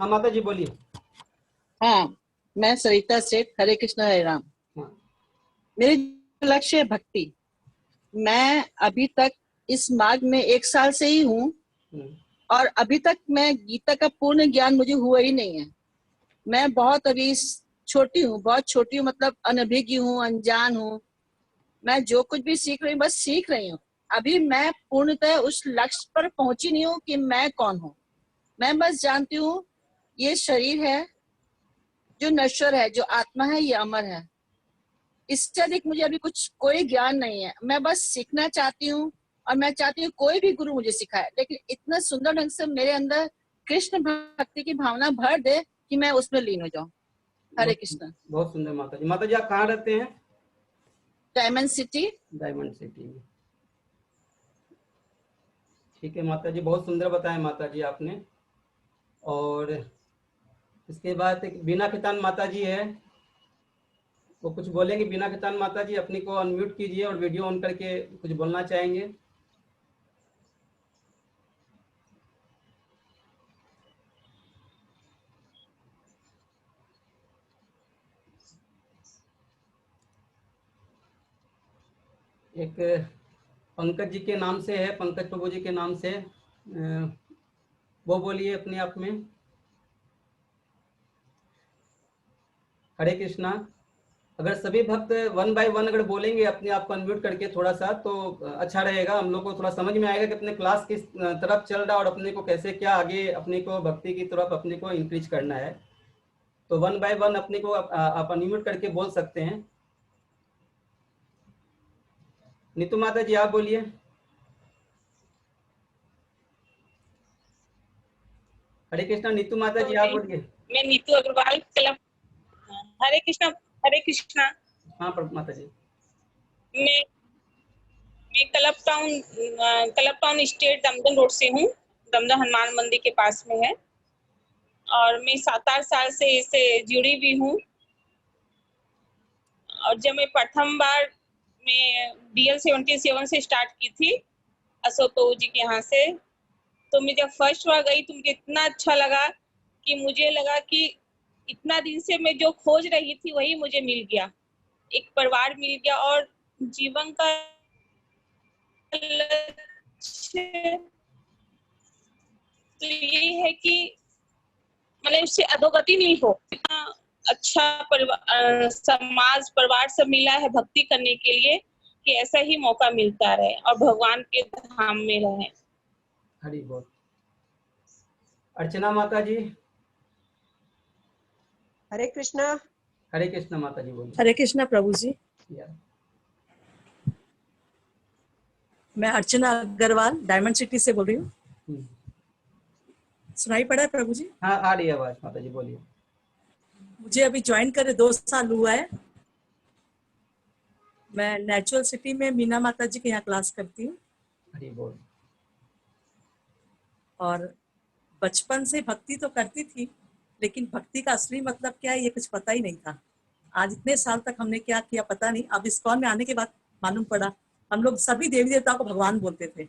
हाँ माता जी बोलिए। हाँ, मैं सरिता सेठ, हरे कृष्णा हरे राम। हाँ। मेरी लक्ष्य है भक्ति। मैं अभी तक इस मार्ग में 1 साल से ही हूँ और अभी तक मैं गीता का पूर्ण ज्ञान मुझे हुआ ही नहीं है। मैं बहुत अभी छोटी हूँ, बहुत छोटी हूँ, मतलब अनभिज्ञ हूँ, अनजान हूँ। मैं जो कुछ भी सीख रही हूँ बस सीख रही हूँ। अभी मैं पूर्णतः उस लक्ष्य पर पहुंची नहीं हूँ कि मैं कौन हूँ। मैं बस जानती हूँ ये शरीर है जो नश्वर है, जो आत्मा है ये अमर है। इससे अधिक मुझे अभी कुछ कोई ज्ञान नहीं है। मैं बस सीखना चाहती हूँ और मैं चाहती हूँ कोई भी गुरु मुझे सिखाए, लेकिन इतना सुंदर ढंग से मेरे अंदर कृष्ण भक्ति की भावना भर दे कि मैं उसमें लीन हो जाऊं। हरे कृष्ण। बहुत सुंदर माता जी। माता जी आप कहाँ रहते हैं? Diamond city. डायमंड सिटी में। ठीक है माता जी, बहुत सुंदर बताया माता जी आपने। और इसके बाद एक बीना खितान माता जी है, वो कुछ बोलेंगे। बीना खितान माता जी अपनी को अनम्यूट कीजिए और वीडियो ऑन करके कुछ बोलना चाहेंगे। एक पंकज जी के नाम से है, पंकज प्रभु जी के नाम से, वो बोलिए अपने आप में। हरे कृष्णा। अगर सभी भक्त 1 बाय 1 अगर बोलेंगे अपने आप को अनम्यूट करके थोड़ा सा, तो अच्छा रहेगा। हम लोग को थोड़ा समझ में आएगा कि अपने क्लास किस तरफ चल रहा है और अपने को कैसे क्या आगे अपने को भक्ति की तरफ अपने को इंक्रीज करना है। तो 1 बाय 1 अपने को आप अनम्यूट करके बोल सकते हैं। नीतू माता जी आप बोलिए। हरे कृष्णा। नीतू माता जी आप बोलिए। मैं नीतू अग्रवाल कलम। हरे कृष्णा। हरे कृष्णा। हाँ माता जी। मैं club town state Dumdum road से हूँ। दमदम हनुमान मंदिर के पास में है और मैं 7-8 साल से इससे जुड़ी भी हूँ। और जब मैं प्रथम बार मैं DL 77 से स्टार्ट की थी अशोक प्रभु जी के यहाँ से, तो मैं जब फर्स्ट बार गई तो मुझे इतना अच्छा लगा कि मुझे लगा कि इतना दिन से मैं जो खोज रही थी वही मुझे मिल गया। एक परिवार मिल गया और जीवन का लक्ष्य तो यही है कि मतलब इससे अधोगति नहीं हो। इतना अच्छा समाज परिवार सब मिला है भक्ति करने के लिए कि ऐसा ही मौका मिलता रहे और भगवान के धाम में रहे। हरि बोल। अर्चना माता जी। हरे कृष्णा। हरे कृष्णा माता जी बोलिए। हरे कृष्णा प्रभु जी। मैं अर्चना अग्रवाल डायमंड सिटी से बोल रही हूँ। सुनाई पड़ा है प्रभु जी? हाँ आ रही है आवाज माता जी, बोलिए। मुझे अभी ज्वाइन करे 2 साल हुआ है। मैं नेचुरल सिटी में मीना माता जी के यहाँ क्लास करती हूँ। हरि बोल। और बचपन से भक्ति तो करती थी, लेकिन भक्ति का असली मतलब क्या है ये कुछ पता ही नहीं था। आज इतने साल तक हमने क्या किया पता नहीं। अब इस्कॉन में आने के बाद मालूम पड़ा। हम लोग सभी देवी देवताओं को भगवान बोलते थे,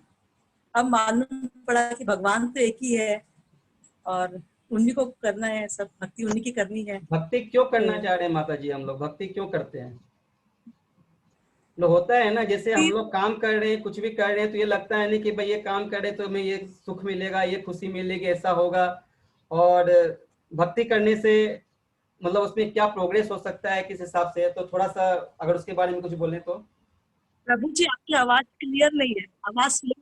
अब मालूम पड़ा कि भगवान तो एक ही है और उन्हीं को करना है, सब भक्ति उन्हीं की करनी है। भक्ति क्यों करना चाह रहे हैं माता जी? हम लोग भक्ति क्यों करते हैं? लोग होता है ना, जैसे हम लोग काम कर रहे हैं, कुछ भी कर रहे हैं, तो ये लगता है ना कि भाई ये काम करे तो हमें ये सुख मिलेगा, ये खुशी मिलेगी, ऐसा होगा। और भक्ति करने से मतलब उसमें क्या प्रोग्रेस हो सकता है किस हिसाब से, तो थोड़ा सा अगर उसके बारे में कुछ बोले तो। प्रभु जी आपकी आवाज क्लियर नहीं है, आवाज स्लो।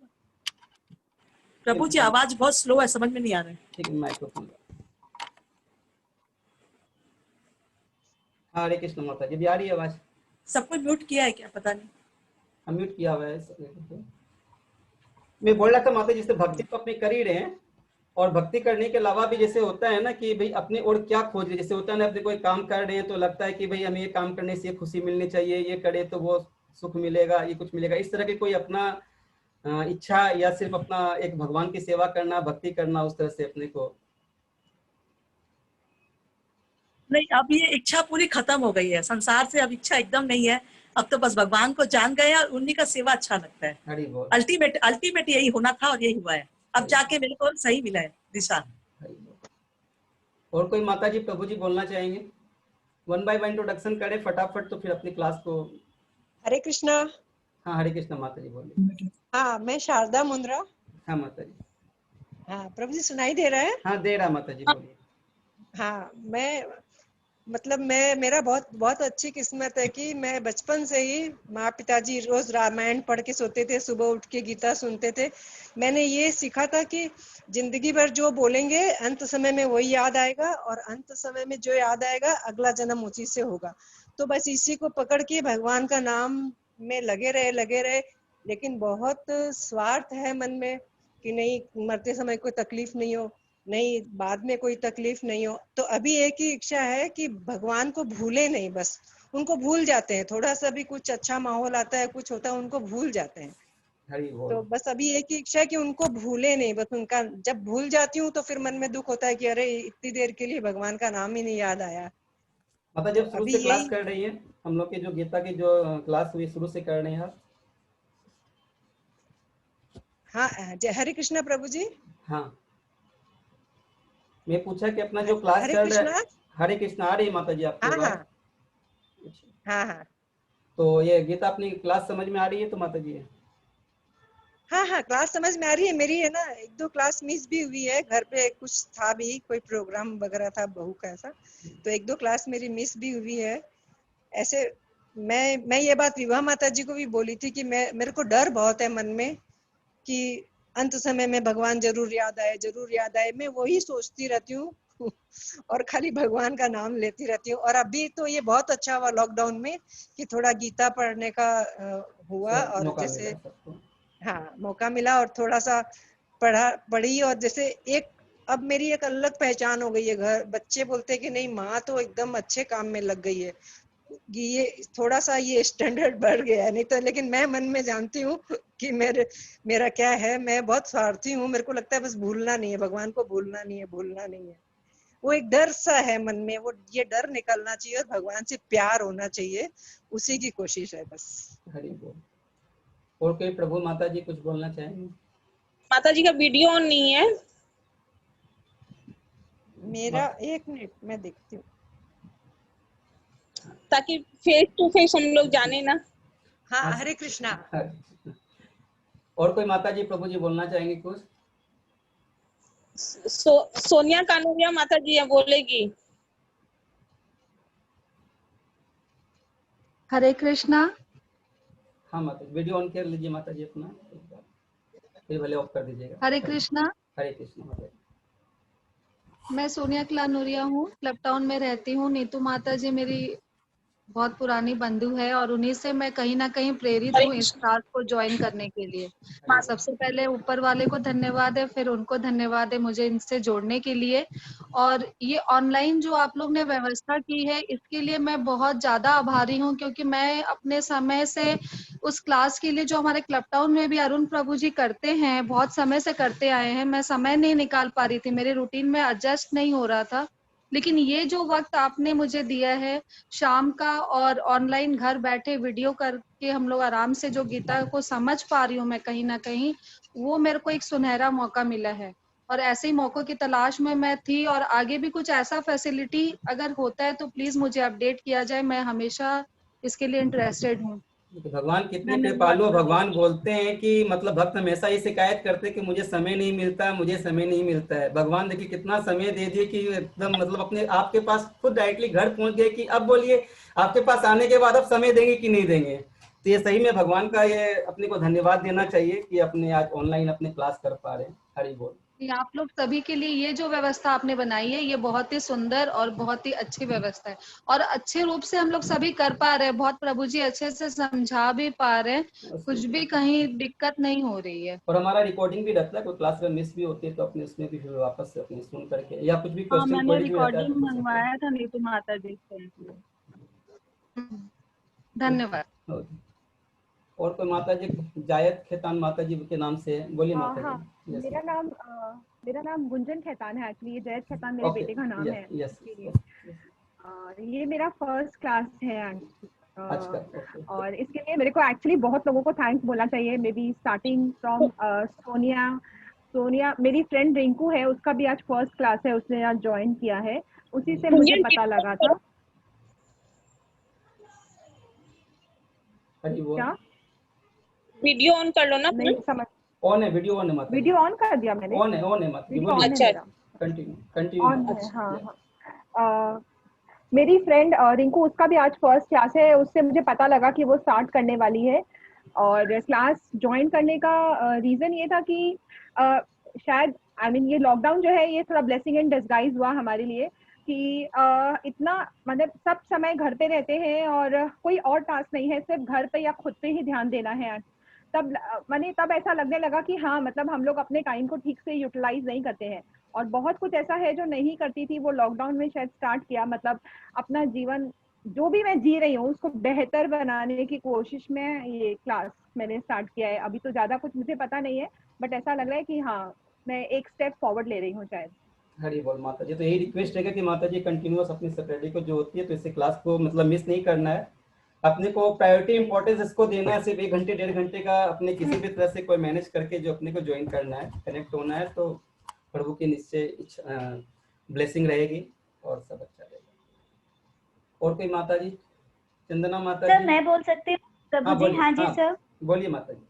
प्रभु जी आवाज बहुत स्लो है, समझ में नहीं आ रहा है। ठीक है, माइक्रोफोन। हरे कृष्ण माता जी, भी आ रही है आवाज? सबको म्यूट किया है क्या पता नहीं। म्यूट किया हुआ है। मैं बोल रहा था माता जी, जैसे भक्ति तो अपने कर ही रहे हैं, और भक्ति करने के अलावा भी जैसे होता है ना कि भाई अपने और क्या खोज रहे, जैसे होता है ना अपने कोई काम कर रहे हैं तो लगता है कि भाई हमें ये काम करने से ये खुशी मिलनी चाहिए, ये करे तो वो सुख मिलेगा, ये कुछ मिलेगा, इस तरह की कोई अपना इच्छा, या सिर्फ अपना एक भगवान की सेवा करना, भक्ति करना, उस तरह से अपने को? नहीं, अब ये इच्छा पूरी खत्म हो गई है, संसार से अब इच्छा एकदम नहीं है। अब तो बस भगवान को जान गए और उन्हीं का सेवा अच्छा लगता है। अल्टीमेट यही होना था और यही हुआ है। अब जाके मेरे को सही मिला है दिशा। और कोई माता जी प्रभु जी बोलना चाहेंगे? 1 बाय 1 इंट्रोडक्शन करें फटाफट, तो फिर अपनी क्लास को। हरे कृष्णा। हाँ, हरे कृष्ण माता जी बोलिए। हाँ, मैं शारदा मुंद्रा। हाँ माता जी। हाँ प्रभु जी, सुनाई दे रहा है? हाँ दे रहा माता जी, बोलिए। हाँ, मैं मेरा बहुत बहुत अच्छी किस्मत है कि मैं बचपन से ही, माँ पिताजी रोज रामायण पढ़ के सोते थे, सुबह उठ के गीता सुनते थे। मैंने ये सीखा था कि जिंदगी भर जो बोलेंगे अंत समय में वही याद आएगा, और अंत समय में जो याद आएगा अगला जन्म उसी से होगा। तो बस इसी को पकड़ के भगवान का नाम में लगे रहे। लेकिन बहुत स्वार्थ है मन में कि नहीं, मरते समय कोई तकलीफ नहीं हो, नहीं बाद में कोई तकलीफ नहीं हो। तो अभी एक ही इच्छा है कि भगवान को भूले नहीं, बस उनको भूल जाते हैं, थोड़ा सा भी कुछ अच्छा माहौल आता है, कुछ होता है, उनको भूल जाते हैं। हरि बोल। तो बस अभी एक ही इच्छा है कि उनको भूले नहीं, बस उनका जब भूल जाती हूँ तो फिर मन में दुख होता है कि अरे इतनी देर के लिए भगवान का नाम ही नहीं याद आया। माता तो जब शुरू अभी से क्लास यही। कर रही है, हम लोग की जो गीता की जो क्लास हुई शुरू से कर रहे हैं आप? हाँ, जय हरे कृष्णा प्रभु जी। हाँ, मैं पूछा कि अपना जो क्लास हरे चल रहा है। कृष्णा। हरे कृष्ण, आ रही है माता जी आपकी हाँ आवाज? हाँ हाँ हाँ तो ये गीता अपनी क्लास समझ में आ रही है तो माता जी? हाँ हाँ, क्लास समझ में आ रही है मेरी, है ना। एक दो क्लास मिस भी हुई है, घर पे कुछ था भी, कोई प्रोग्राम वगैरह था बहू का ऐसा, तो एक दो क्लास मेरी मिस भी हुई है। ऐसे मैं ये बात विवाह माता जी को भी बोली थी कि मेरे को डर बहुत है मन में कि अंत समय में भगवान जरूर याद आए, जरूर याद आए। मैं वही सोचती रहती हूँ और खाली भगवान का नाम लेती रहती हूँ। और अभी तो ये बहुत अच्छा हुआ लॉकडाउन में कि थोड़ा गीता पढ़ने का हुआ, और मौका मिला जैसे सबको। हाँ मौका मिला और थोड़ा सा पढ़ी, और जैसे एक अब मेरी एक अलग पहचान हो गई है। घर बच्चे बोलते हैं कि नहीं, माँ तो एकदम अच्छे काम में लग गई है। ये थोड़ा सा ये स्टैंडर्ड बढ़ गया है, नहीं तो। लेकिन मैं मन में जानती हूँ कि मेरा क्या है, मैं बहुत स्वार्थी हूँ। मेरे को लगता है बस भूलना नहीं है, भगवान को भूलना नहीं है, भूलना नहीं है। वो एक डर सा है मन में, वो ये डर निकलना चाहिए और भगवान से प्यार होना चाहिए, उसी की कोशिश है बस। हरि बोल। और कोई प्रभु माता जी कुछ बोलना चाहेंगे? माता जी का वीडियो ऑन नहीं है। मेरा एक मिनट, मैं देखती हूँ। ताकि फेस टू फेस हम लोग जाने ना। हाँ, हरे कृष्णा। और कोई माता जी प्रभु जी बोलना चाहेंगे कुछ? सोनिया कानूरिया माता जी बोलेगी। हरे कृष्णा। हाँ माता जी, वीडियो ऑन कर लीजिए माता जी अपना एक बार, फिर भले ऑफ कर दीजिएगा। हरे कृष्णा। हरे कृष्ण माता जी। मैं सोनिया क्लानूरिया हूँ, क्लब टाउन में रहती हूँ। नीतू माता जी मेरी बहुत पुरानी बंधु है और उन्हीं से मैं कहीं ना कहीं प्रेरित हरे हूँ इस कृष्ण। क्लास को ज्वाइन करने के लिए। हरि बोल। सबसे पहले ऊपर वाले को धन्यवाद है, फिर उनको धन्यवाद है मुझे इनसे जोड़ने के लिए। और ये ऑनलाइन जो आप लोग ने व्यवस्था की है इसके लिए मैं बहुत ज्यादा आभारी हूँ, क्योंकि मैं अपने समय से उस क्लास के लिए जो हमारे क्लब टाउन में भी अरुण प्रभु जी करते हैं, बहुत समय से करते आए हैं, मैं समय नहीं निकाल पा रही थी, मेरे रूटीन में एडजस्ट नहीं हो रहा था। लेकिन ये जो वक्त आपने मुझे दिया है शाम का, और ऑनलाइन घर बैठे वीडियो करके हम लोग आराम से जो गीता को समझ पा रही हूँ मैं कहीं ना कहीं, वो मेरे को एक सुनहरा मौका मिला है। और ऐसे ही मौकों की तलाश में मैं थी, और आगे भी कुछ ऐसा फैसिलिटी अगर होता है तो प्लीज मुझे अपडेट किया जाए, मैं हमेशा इसके लिए इंटरेस्टेड हूँ। तो भगवान कितने धन्यवाद कृपालु। प्रभु। भगवान बोलते हैं कि मतलब भक्त हमेशा ही शिकायत करते हैं कि मुझे समय नहीं मिलता है, मुझे समय नहीं मिलता है। भगवान देखिए कितना समय दे दिए कि एकदम मतलब अपने आपके पास खुद डायरेक्टली घर पहुंच गए कि अब बोलिए आपके पास आने के बाद अब समय देंगे कि नहीं देंगे। तो ये सही में भगवान का ये अपने को धन्यवाद देना चाहिए कि अपने आज ऑनलाइन अपने क्लास कर पा रहे हैं। हरि बोल। आप लोग सभी के लिए ये जो व्यवस्था आपने बनाई है ये बहुत ही सुंदर और बहुत ही अच्छी व्यवस्था है, और अच्छे रूप से हम लोग सभी कर पा रहे हैं। बहुत प्रभु जी अच्छे से समझा भी पा रहे हैं, कुछ भी कहीं दिक्कत नहीं हो रही है। और हमारा रिकॉर्डिंग भी रहता है, कोई क्लास में मिस भी होती है तो अपने उसमें भी फिर वापस से अपने सुन करके, या कुछ भी हाँ, क्वेश्चन मैंने क्वेरीज भी रहता है रिकॉर्डिंग तो पूछ सकते हैं। मंगवाया था नीतू माता जी से। धन्यवाद। ओके। और कोई माता जी? जायद खेतान माता जी के नाम से है, बोलिए माता हाँ, जी। यस मेरा नाम गुंजन खेतान है। एक्चुअली ये जयद खेतान मेरे ओके। बेटे का नाम यस है यस इसलिए। ये मेरा फर्स्ट क्लास है अच्छा ओके। और इसके लिए मेरे को एक्चुअली बहुत लोगों को थैंक्स बोलना चाहिए, may be starting from Sonia Sonia, मेरी फ्रेंड रिंकू है, उसका भी आज फर्स्ट क्लास है, उसने आज ज्वाइन किया है, उसी से मुझे पता लगा था। हरी बोल। क्या? वीडियो ऑन कर लो ना अपना। नहीं समझ। ऑन है, वीडियो ऑन है माता जी। वीडियो ऑन कर दिया मैंने। ऑन है माता जी, वीडियो ऑन बोलिए। है अच्छा मेरा। कंटिन्यू कंटिन्यू ऑन माता है, जी। हाँ हाँ। मेरी फ्रेंड रिंकू, उसका भी आज फर्स्ट क्लास है, उससे मुझे पता लगा कि वो स्टार्ट करने वाली है। और क्लास ज्वाइन करने का रीजन ये था कि शायद ये लॉकडाउन जो है, ये थोड़ा ब्लेसिंग इन डिस्गाइज हुआ हमारे लिए कि इतना मतलब सब समय घर पे रहते हैं और कोई और टास्क नहीं है, सिर्फ घर पे या खुद पे ही ध्यान देना है। तब तब ऐसा लगने लगा कि हाँ, मतलब हम लोग अपने टाइम को ठीक से यूटिलाइज नहीं करते हैं। और बहुत कुछ ऐसा है जो नहीं करती थी, वो लॉकडाउन में शायद स्टार्ट किया। मतलब अपना जीवन जो भी मैं जी रही हूँ उसको बेहतर बनाने की कोशिश में ये क्लास मैंने स्टार्ट किया है। अभी तो ज्यादा कुछ मुझे पता नहीं है, बट ऐसा लग रहा है कि हाँ, मैं एक स्टेप फॉरवर्ड ले रही हूँ शायद। हरी बोल माता जी। तो यही रिक्वेस्ट रहेगा कि माता जी कंटिन्यूअस अपनी सैटरडे को जो होती है तो इसे क्लास को मतलब मिस नहीं करना है। अपने को प्रायोरिटी इंपॉर्टेंस इसको देना है। सिर्फ 1 घंटे 1.5 घंटे का अपने किसी भी तरह से कोई मैनेज करके जो अपने को ज्वाइन करना है, कनेक्ट होना है, तो प्रभु की निश्चय ब्लेसिंग रहेगी और सब अच्छा रहेगा। और कोई माता जी? चंदना माता सर जी। मैं बोल सकती हूँ? प्रभु हाँ जी, बोलिए। हाँ जी हाँ सर। बोलिए माता जी।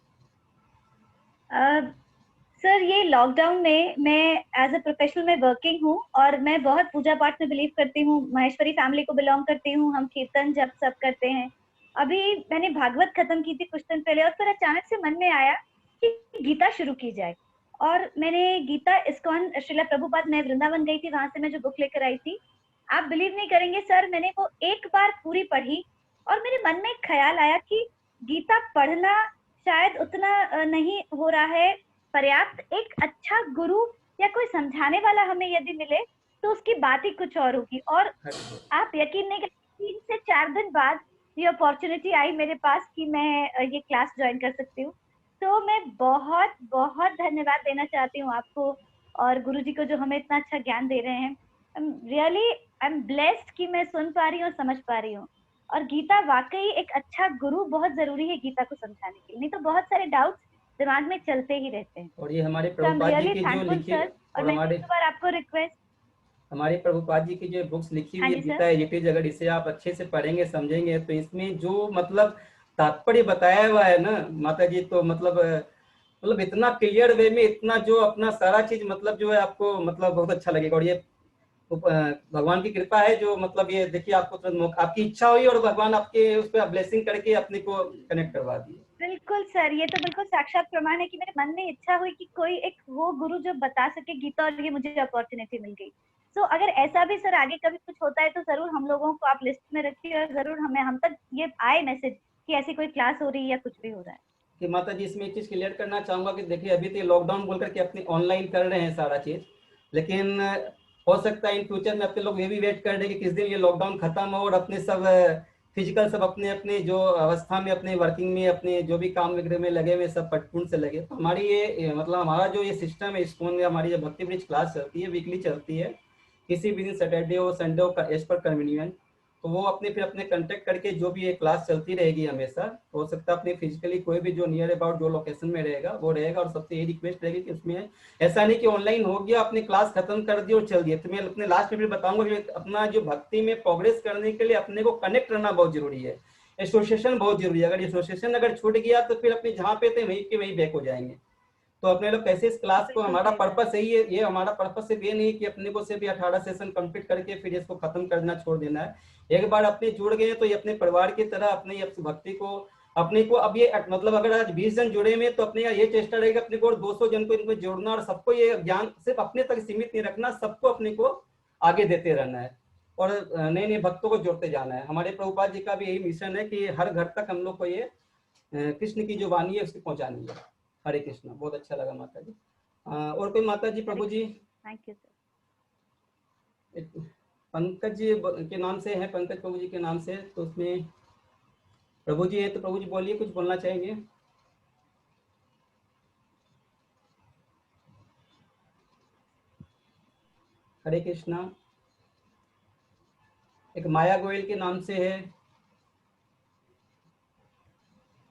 सर ये लॉकडाउन में मैं एज अ प्रोफेशनल में वर्किंग हूँ और मैं बहुत पूजा पाठ में बिलीव करती हूँ, महेश्वरी फैमिली को बिलोंग करती हूँ, हम कीर्तन जप सब करते हैं। अभी मैंने भागवत खत्म की थी कुछ दिन पहले और फिर अचानक से मन में आया कि गीता शुरू की जाए। और मैंने गीता इस्कॉन श्रीला प्रभुपाद, मैं वृंदावन गई थी, वहां से मैं जो बुक लेकर आई थी, आप बिलीव नहीं करेंगे सर, मैंने वो एक बार पूरी पढ़ी और मेरे मन में एक ख्याल आया कि गीता पढ़ना शायद उतना नहीं हो रहा है पर्याप्त। एक अच्छा गुरु या कोई समझाने वाला हमें यदि मिले तो उसकी बात ही कुछ और होगी। और हरी बोल। आप यकीन नहीं करेंगे, 3 से 4 दिन बाद ये अपॉर्चुनिटी आई मेरे पास कि मैं ये क्लास ज्वाइन कर सकती हूँ। तो मैं बहुत बहुत धन्यवाद देना चाहती हूँ आपको और गुरुजी को जो हमें इतना अच्छा ज्ञान दे रहे हैं। रियली आई एम ब्लेस्ड कि मैं सुन पा रही हूँ और समझ पा रही हूँ। और गीता वाकई एक अच्छा गुरु बहुत जरूरी है गीता को समझाने के लिए, नहीं तो बहुत सारे डाउट्स दिमाग में चलते ही रहते हैं। और ये हमारे तो I am Prabhupada ji really की जो थैंकफुल लिखी, सर। और और मैं एक बार आपको रिक्वेस्ट। हमारे प्रभुपाद जी की जो बुक्स लिखी हाँ हुई है जी सर। गीता एजिटेज, अगर इसे आप अच्छे से पढ़ेंगे समझेंगे तो इसमें जो मतलब तात्पर्य बताया हुआ है ना माता जी, तो मतलब इतना क्लियर वे में, इतना जो अपना सारा चीज मतलब जो है आपको मतलब बहुत अच्छा लगेगा। और ये भगवान की कृपा है जो मतलब ये देखिए आपको तुरंत मौका, आपकी इच्छा हुई और भगवान आपके उस पर ब्लेसिंग करके अपने को कनेक्ट करवा दिए। बिल्कुल सर, ये तो बिल्कुल साक्षात प्रमाण है कि मेरे मन में इच्छा हुई कि कोई एक वो गुरु जो बता सके गीता, और ये मुझे अपॉर्चुनिटी मिल गई। तो अगर ऐसा भी सर आगे कभी कुछ होता है तो जरूर हम लोगों को आप लिस्ट में रखिए और जरूर हमें हम तक ये आए मैसेज कि ऐसी कोई क्लास हो रही है या कुछ भी हो रहा है। कि माता जी इसमें एक चीज क्लियर करना चाहूंगा कि देखिए अभी तो लॉकडाउन बोल करके अपने ऑनलाइन कर रहे हैं सारा चीज, लेकिन हो सकता है इन फ्यूचर में अपने लोग ये भी वेट कर रहे हैं कि किस दिन ये लॉकडाउन खत्म हो और अपने सब फिजिकल सब अपने अपने जो अवस्था में अपने वर्किंग में अपने जो भी काम वगैरह में लगे हुए सब पटपूर्ण से लगे। तो हमारी ये मतलब हमारा जो ये सिस्टम है इस्कॉन में, हमारी जो भक्ति ब्रिज क्लास चलती है वीकली चलती है, किसी भी दिन सैटरडे हो संडे हो एज पर कन्वीनियंट। तो वो अपने फिर अपने कांटेक्ट करके जो भी ये क्लास चलती रहेगी हमेशा, हो सकता है अपने फिजिकली कोई भी जो नियर अबाउट जो लोकेशन में रहेगा वो रहेगा। और सबसे ये रिक्वेस्ट रहेगी कि उसमें ऐसा नहीं कि ऑनलाइन हो गया अपनी क्लास खत्म कर दी और चल दिया। तो मैं अपने लास्ट में भी बताऊंगा कि अपना जो भक्ति में प्रोग्रेस करने के लिए अपने को कनेक्ट रहना बहुत जरूरी है, एसोसिएशन बहुत जरूरी है। अगर एसोसिएशन अगर छूट गया तो फिर अपने जहाँ पे थे वहीं के वहीं बैक हो जाएंगे। तो अपने लोग कैसे इस क्लास को, बिल्कुल हमारा सही बात। पर्पस यही है, ये हमारा पर्पस सिर्फ ये नहीं कि अपने को सिर्फ 18 सेशन कंप्लीट करके फिर इसको खत्म करना छोड़ देना है। एक बार अपने जुड़ गए तो ये अपने परिवार की तरह अपने भक्ति को अपने को, अब ये मतलब अगर आज 20 जन जुड़े हुए तो अपने ये चेष्टा रहेगा अपने को और 200 जन को इनको जोड़ना और सबको ये ज्ञान सिर्फ अपने तक सीमित नहीं रखना, सबको अपने को आगे देते रहना है और नए नए भक्तों को जोड़ते जाना है। हमारे प्रभुपाद जी का भी यही मिशन है कि हर घर तक हम लोग को ये कृष्ण की जो वाणी है उसकी पहुंचानी है। हरे कृष्ण। बहुत अच्छा लगा माता जी। और कोई माता जी? प्रभु जी thank you sir. Pankaj ji के नाम से है, पंकज प्रभु जी के नाम से, तो उसमें प्रभु जी है, तो प्रभु जी बोलिए, कुछ बोलना चाहेंगे? हरे कृष्णा। एक माया गोयल के नाम से है,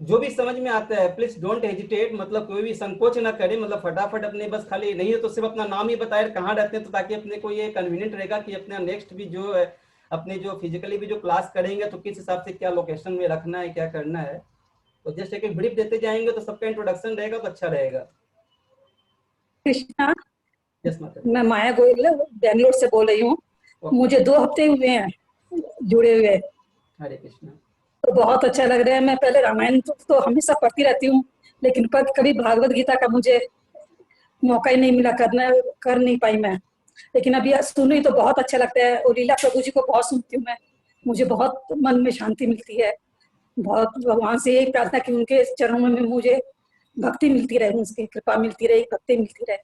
जो भी समझ में आता है प्लीज डोंट हेजिटेट, मतलब कोई भी संकोच ना करे, मतलब फटाफट अपने बस खाली नहीं है तो सिर्फ अपना नाम ही बताए कहाँ रहते हैं, तो ताकि अपने को ये कन्वीनियंट रहेगा कि अपना नेक्स्ट भी जो है अपने जो फिजिकली भी जो क्लास करेंगे तो किस हिसाब से क्या लोकेशन में रखना है, क्या करना है। तो जस्ट एक ब्रीफ देते जाएंगे तो सबका इंट्रोडक्शन रहेगा तो अच्छा रहेगा। कृष्णा, यस माता। मैं माया गोयल बेंगलोर से बोल रही हूँ। मुझे 2 हफ्ते हुए हैं जुड़े हुए। हरे कृष्णा। तो बहुत अच्छा लग रहा है। मैं पहले रामायण तो हमेशा पढ़ती रहती हूँ, लेकिन कभी भागवत गीता का मुझे मौका ही नहीं मिला करना, कर नहीं पाई मैं। लेकिन अभी सुनी तो बहुत अच्छा लगता है, और लीला प्रभु जी को बहुत सुनती हूँ मैं, मुझे बहुत मन में शांति मिलती है। बहुत भगवान से यही प्रार्थना कि उनके चरणों में मुझे भक्ति मिलती रहे, उनकी कृपा मिलती रहे, भक्ति मिलती रहे।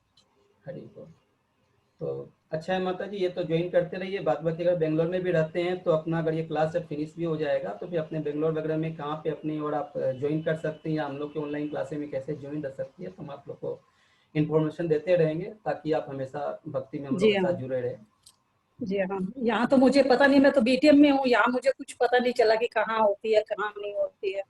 हरि बोल। तो अच्छा है माता जी, ये तो ज्वाइन करते रहिए। बात बाकी अगर बेंगलोर में भी रहते हैं तो अपना अगर ये क्लास जब फिनिश भी हो जाएगा तो फिर अपने बेंगलोर वगैरह में कहाँ पे अपनी और आप ज्वाइन कर सकते हैं, या हम लोग के ऑनलाइन क्लासेस में कैसे ज्वाइन कर सकती है, तो हम आप लोग को इन्फॉर्मेशन देते रहेंगे ताकि आप हमेशा भक्ति में हम लोग के साथ जुड़े रहे। जी हाँ, यहाँ तो मुझे पता नहीं, मैं तो बीटीएम में हूँ, यहाँ मुझे कुछ पता नहीं चला कि कहाँ होती है कहाँ नहीं होती है।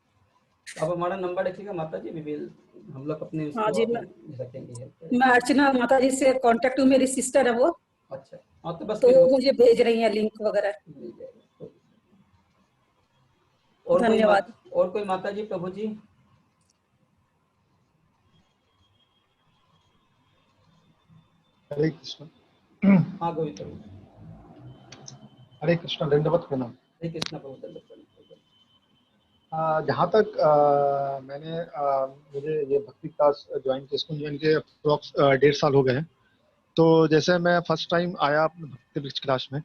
अब हमारा नंबर रखिएगा माता जी, विल हम लोग अपने हाँ जी, रखेंगे। मैं अर्चना माता जी से कांटेक्ट हूँ, मेरी सिस्टर है वो। अच्छा हाँ, तो बस तो वो मुझे भेज रही है लिंक वगैरह। और धन्यवाद। और कोई माता जी, प्रभु जी? हरे कृष्ण। हाँ गोविंद प्रभु। हरे कृष्ण, दंडवत प्रणाम। हरे कृष्ण प्रभु, दंडवत प्रणाम। जहाँ तक मैंने मुझे ये भक्ति क्लास ज्वाइन किया, स्कूल ज्वाइन किए अप्रोक्स 1.5 साल हो गए हैं। तो जैसे मैं फर्स्ट टाइम आया अपने भक्ति वृक्ष क्लास में,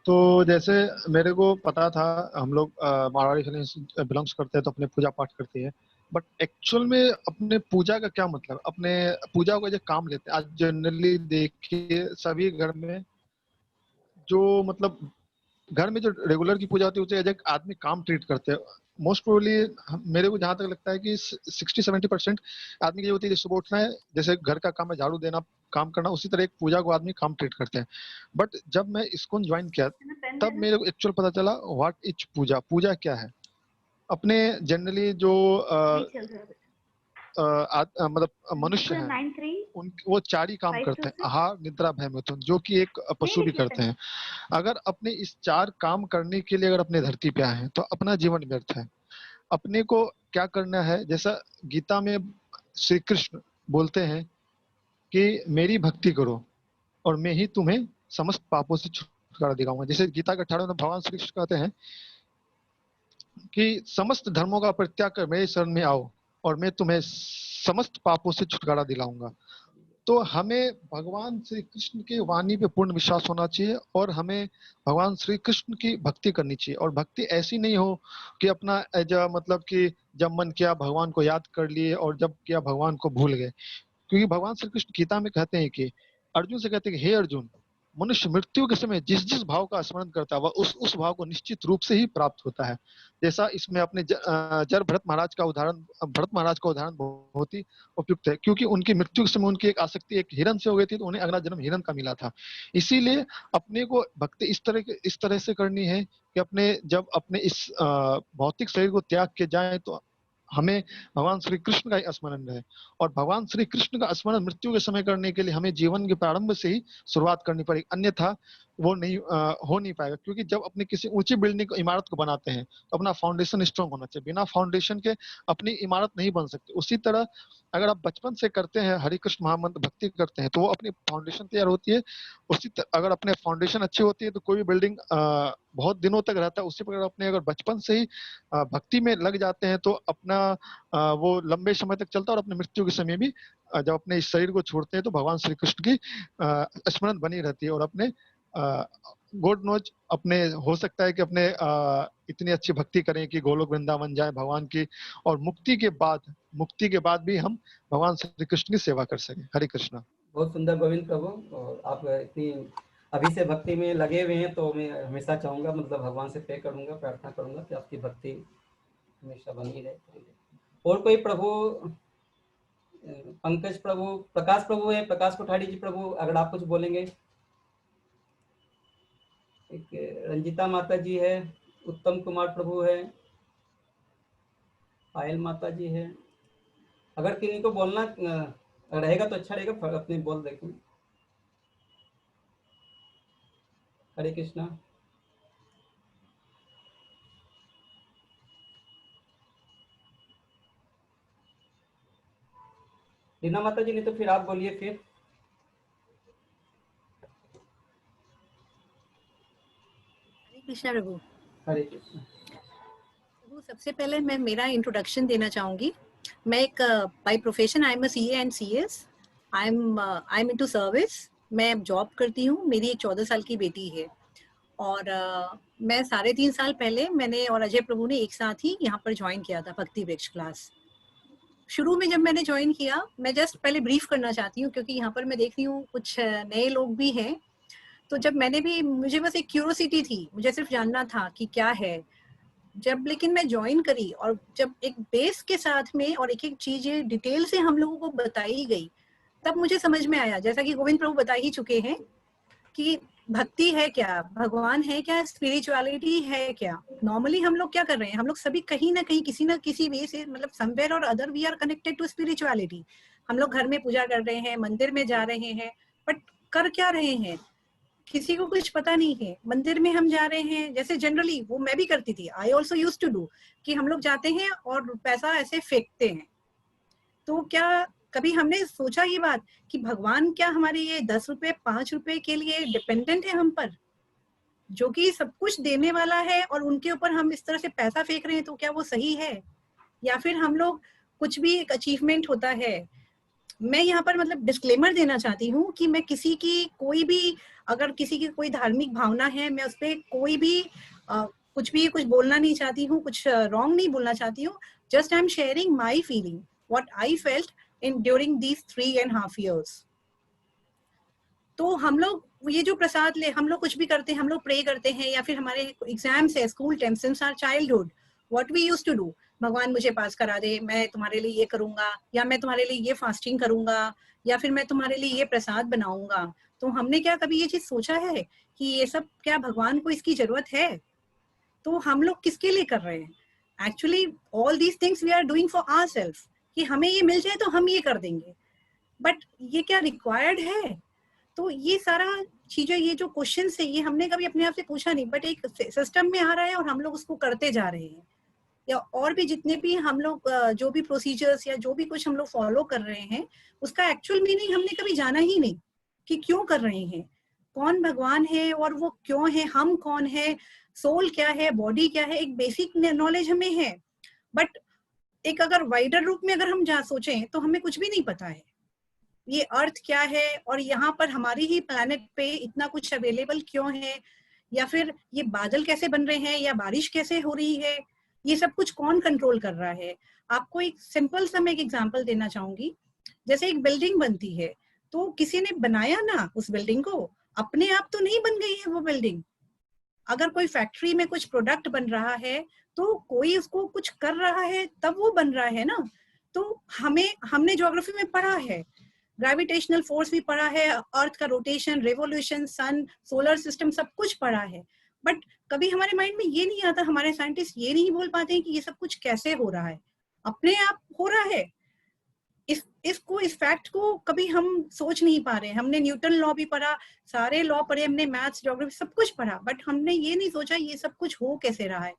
तो जैसे मेरे को पता था हम लोग मारवाड़ी फैमिली बिलोंग्स करते हैं तो अपने पूजा पाठ करते हैं, बट एक्चुअल में अपने पूजा का क्या मतलब, अपने पूजा को जो काम लेते हैं। आज जनरली देखिए सभी घर में जो मतलब घर में जो रेगुलर की पूजा होती है उसे एज एक आदमी काम ट्रीट करते हैं। मोस्ट प्रोबेबली मेरे को जहां तक लगता है कि 60-70% आदमी की ये होती है, सुबह उठना है, जैसे घर का काम है झाड़ू देना, काम करना, उसी तरह एक पूजा को आदमी काम ट्रीट करते हैं। बट जब मैं इस्कॉन ज्वाइन किया तब मेरे को एक्चुअल पता चला व्हाट इज पूजा, पूजा क्या है। अपने जनरली जो मतलब मनुष्य है वो 4 ही काम करते हैं, आहार निद्रा भय मिथुन, जो कि एक पशु भी करते हैं। अगर अपने इस 4 काम करने के लिए अगर अपने धरती पे आए हैं तो अपना जीवन व्यर्थ है। अपने को क्या करना है, जैसा गीता में श्री कृष्ण बोलते हैं कि मेरी भक्ति करो और मैं ही तुम्हें समस्त पापों से छुटकारा दिलाऊंगा। जैसे गीता के 18वें में भगवान श्री कृष्ण कहते हैं कि समस्त धर्मों का परित्याग कर मेरे शरण में आओ और मैं तुम्हें समस्त पापों से छुटकारा दिलाऊंगा। तो हमें भगवान श्री कृष्ण की वाणी पे पूर्ण विश्वास होना चाहिए और हमें भगवान श्री कृष्ण की भक्ति करनी चाहिए। और भक्ति ऐसी नहीं हो कि अपना मतलब कि जब मन किया भगवान को याद कर लिए और जब किया भगवान को भूल गए। क्योंकि भगवान श्री कृष्ण गीता में कहते हैं कि अर्जुन से कहते हैं कि हे अर्जुन, मनुष्य मृत्यु के समय जिस जिस भाव का स्मरण करता है वह उस भाव को निश्चित रूप से ही प्राप्त होता है। जैसा इसमें अपने भरत महाराज का उदाहरण बहुत ही उपयुक्त है, क्योंकि उनकी मृत्यु के समय उनकी एक आसक्ति एक हिरण से हो गई थी, तो उन्हें अगला जन्म हिरण का मिला था। इसीलिए अपने को भक्ति इस तरह से करनी है कि अपने जब अपने इस भौतिक शरीर को त्याग के जाए तो हमें भगवान श्री कृष्ण का ही स्मरण रहे। और भगवान श्री कृष्ण का स्मरण मृत्यु के समय करने के लिए हमें जीवन के प्रारंभ से ही शुरुआत करनी पड़ेगी, अन्यथा वो नहीं हो नहीं पाएगा। क्योंकि जब अपनी किसी ऊंची बिल्डिंग को इमारत को बनाते हैं तो अपना फाउंडेशन स्ट्रांग होना चाहिए, बिना फाउंडेशन के अपनी इमारत नहीं बन सकती। उसी तरह अगर आप बचपन से करते हैं हरे कृष्ण महामंत्र भक्ति करते हैं तो वो अपनी फाउंडेशन तैयार होती है। उसी तरह अगर अपने फाउंडेशन अच्छी होती है तो कोई भी बिल्डिंग बहुत दिनों तक रहता है। उसी प्रकार अपने अगर बचपन से ही भक्ति में लग जाते हैं तो अपना वो लंबे समय तक चलता है। और अपने मृत्यु के समय भी जब अपने इस शरीर को छोड़ते हैं तो भगवान श्री कृष्ण की स्मरण बनी रहती है। और अपने गॉड नोज अपने हो सकता है कि अपने इतनी अच्छी भक्ति करें कि गोलोक वृंदावन जाए भगवान की, और मुक्ति के बाद भी हम भगवान श्री कृष्ण की सेवा कर सकें। हरे कृष्णा। बहुत सुंदर गोविंद प्रभु, और आप इतनी अभी से भक्ति में लगे हुए हैं तो मैं हमेशा चाहूँगा, मतलब भगवान से प्रे करूँगा, प्रार्थना करूँगा कि आपकी भक्ति हमेशा बनी रहे। और कोई प्रभु, पंकज प्रभु, प्रकाश प्रभु है, प्रकाश कोठारी जी प्रभु, अगर आप कुछ बोलेंगे। एक रंजिता माता जी है, उत्तम कुमार प्रभु है, पायल माता जी है, अगर किन्हीं को बोलना रहेगा तो अच्छा रहेगा, अपने बोल देखें। हरे कृष्णा। रीना माता जी, नहीं तो फिर आप बोलिए फिर। हरे कृष्णा प्रभु। हरे कृष्णा प्रभु, सबसे पहले मैं मेरा इंट्रोडक्शन देना चाहूंगी। मैं एक by profession I am a CA and CS. I am into service. मैं जॉब करती हूँ। मेरी एक 14 साल की बेटी है और मैं 3.5 साल पहले मैंने और अजय प्रभु ने एक साथ ही यहाँ पर ज्वाइन किया था भक्ति वृक्ष क्लास। शुरू में जब मैंने ज्वाइन किया, मैं जस्ट पहले ब्रीफ करना चाहती हूँ क्योंकि यहाँ पर मैं देख रही हूँ कुछ नए लोग भी हैं। तो जब मुझे बस एक क्यूरोसिटी थी, मुझे सिर्फ जानना था कि क्या है। लेकिन मैं ज्वाइन करी और जब एक बेस के साथ में और एक एक चीजें डिटेल से हम लोगों को बताई गई, तब मुझे समझ में आया, जैसा कि गोविंद प्रभु बता ही चुके हैं, कि भक्ति है क्या, भगवान है क्या, स्पिरिचुअलिटी है क्या। नॉर्मली हम लोग क्या कर रहे हैं, हम लोग सभी कहीं ना कहीं किसी ना किसी वे से, मतलब समवेयर और other we are connected to spirituality. हम लोग घर में पूजा कर रहे हैं, मंदिर में जा रहे हैं, बट कर क्या रहे हैं किसी को कुछ पता नहीं है। मंदिर में हम जा रहे हैं, जैसे जनरली वो मैं भी करती थी, I also use to do, कि हम लोग जाते हैं और पैसा ऐसे फेंकते हैं। तो क्या कभी हमने सोचा ये बात कि भगवान क्या हमारे ये 10 रुपए 5 रुपए के लिए डिपेंडेंट है हम पर, जो कि सब कुछ देने वाला है, और उनके ऊपर हम इस तरह से पैसा फेंक रहे हैं, तो क्या वो सही है? या फिर हम लोग कुछ भी एक अचीवमेंट होता है। मैं यहाँ पर मतलब डिस्क्लेमर देना चाहती हूँ कि मैं किसी की कोई भी, अगर किसी की कोई धार्मिक भावना है, मैं उस पर कोई भी कुछ बोलना नहीं चाहती हूँ, कुछ रॉन्ग नहीं बोलना चाहती हूँ। Just I am sharing my feeling, what I felt in during these 3.5 years। तो हम लोग ये जो प्रसाद हम लोग कुछ भी करते हैं, हम लोग प्रे करते हैं, या फिर हमारे एग्जाम्स है, school time, since our childhood, what we used to do, भगवान मुझे पास करा दे, मैं तुम्हारे लिए ये करूंगा, या मैं तुम्हारे लिए ये फास्टिंग करूंगा, या फिर मैं तुम्हारे लिए ये प्रसाद बनाऊंगा। तो हमने क्या कभी ये चीज सोचा है कि ये सब क्या भगवान को इसकी जरूरत है? तो हम लोग किसके लिए कर रहे हैं? Actually all these things we are doing for ourself, कि हमें ये मिल जाए तो हम ये कर देंगे, बट ये क्या रिक्वायर्ड है? तो ये सारा चीजें, ये जो क्वेश्चन है, ये हमने कभी अपने आप से पूछा नहीं, बट एक सिस्टम में आ रहा है और हम लोग उसको करते जा रहे हैं। या और भी जितने भी हम लोग जो भी प्रोसीजर्स या जो भी कुछ हम लोग फॉलो कर रहे हैं, उसका एक्चुअल मीनिंग हमने कभी जाना ही नहीं कि क्यों कर रहे हैं, कौन भगवान है और वो क्यों है, हम कौन है, सोल क्या है, बॉडी क्या है, एक बेसिक नॉलेज हमें है, बट एक अगर वाइडर रूप में अगर हम सोचें तो हमें कुछ भी नहीं पता है। ये अर्थ क्या है, और यहाँ पर हमारी ही प्लैनेट पे इतना कुछ अवेलेबल क्यों है, या फिर ये बादल कैसे बन रहे हैं, या बारिश कैसे हो रही है, ये सब कुछ कौन कंट्रोल कर रहा है। आपको एक सिंपल सा मैं एक एग्जांपल देना चाहूंगी। जैसे एक बिल्डिंग बनती है, तो किसी ने बनाया ना उस बिल्डिंग को, अपने आप तो नहीं बन गई है वो बिल्डिंग। अगर कोई फैक्ट्री में कुछ प्रोडक्ट बन रहा है, तो कोई उसको कुछ कर रहा है तब वो बन रहा है ना। तो हमने ज्योग्राफी में पढ़ा है, ग्रेविटेशनल फोर्स भी पढ़ा है, अर्थ का रोटेशन, रेवोल्यूशन, सन, सोलर सिस्टम, सब कुछ पढ़ा है, बट कभी हमारे माइंड में ये नहीं आता, हमारे साइंटिस्ट ये नहीं बोल पाते हैं कि ये सब कुछ कैसे हो रहा है, अपने आप हो रहा है। इस फैक्ट को कभी हम सोच नहीं पा रहे हैं। हमने न्यूटन लॉ भी पढ़ा, सारे लॉ पढ़े हमने, मैथ्स, ज्योग्राफी सब कुछ पढ़ा, बट हमने ये नहीं सोचा ये सब कुछ हो कैसे रहा है।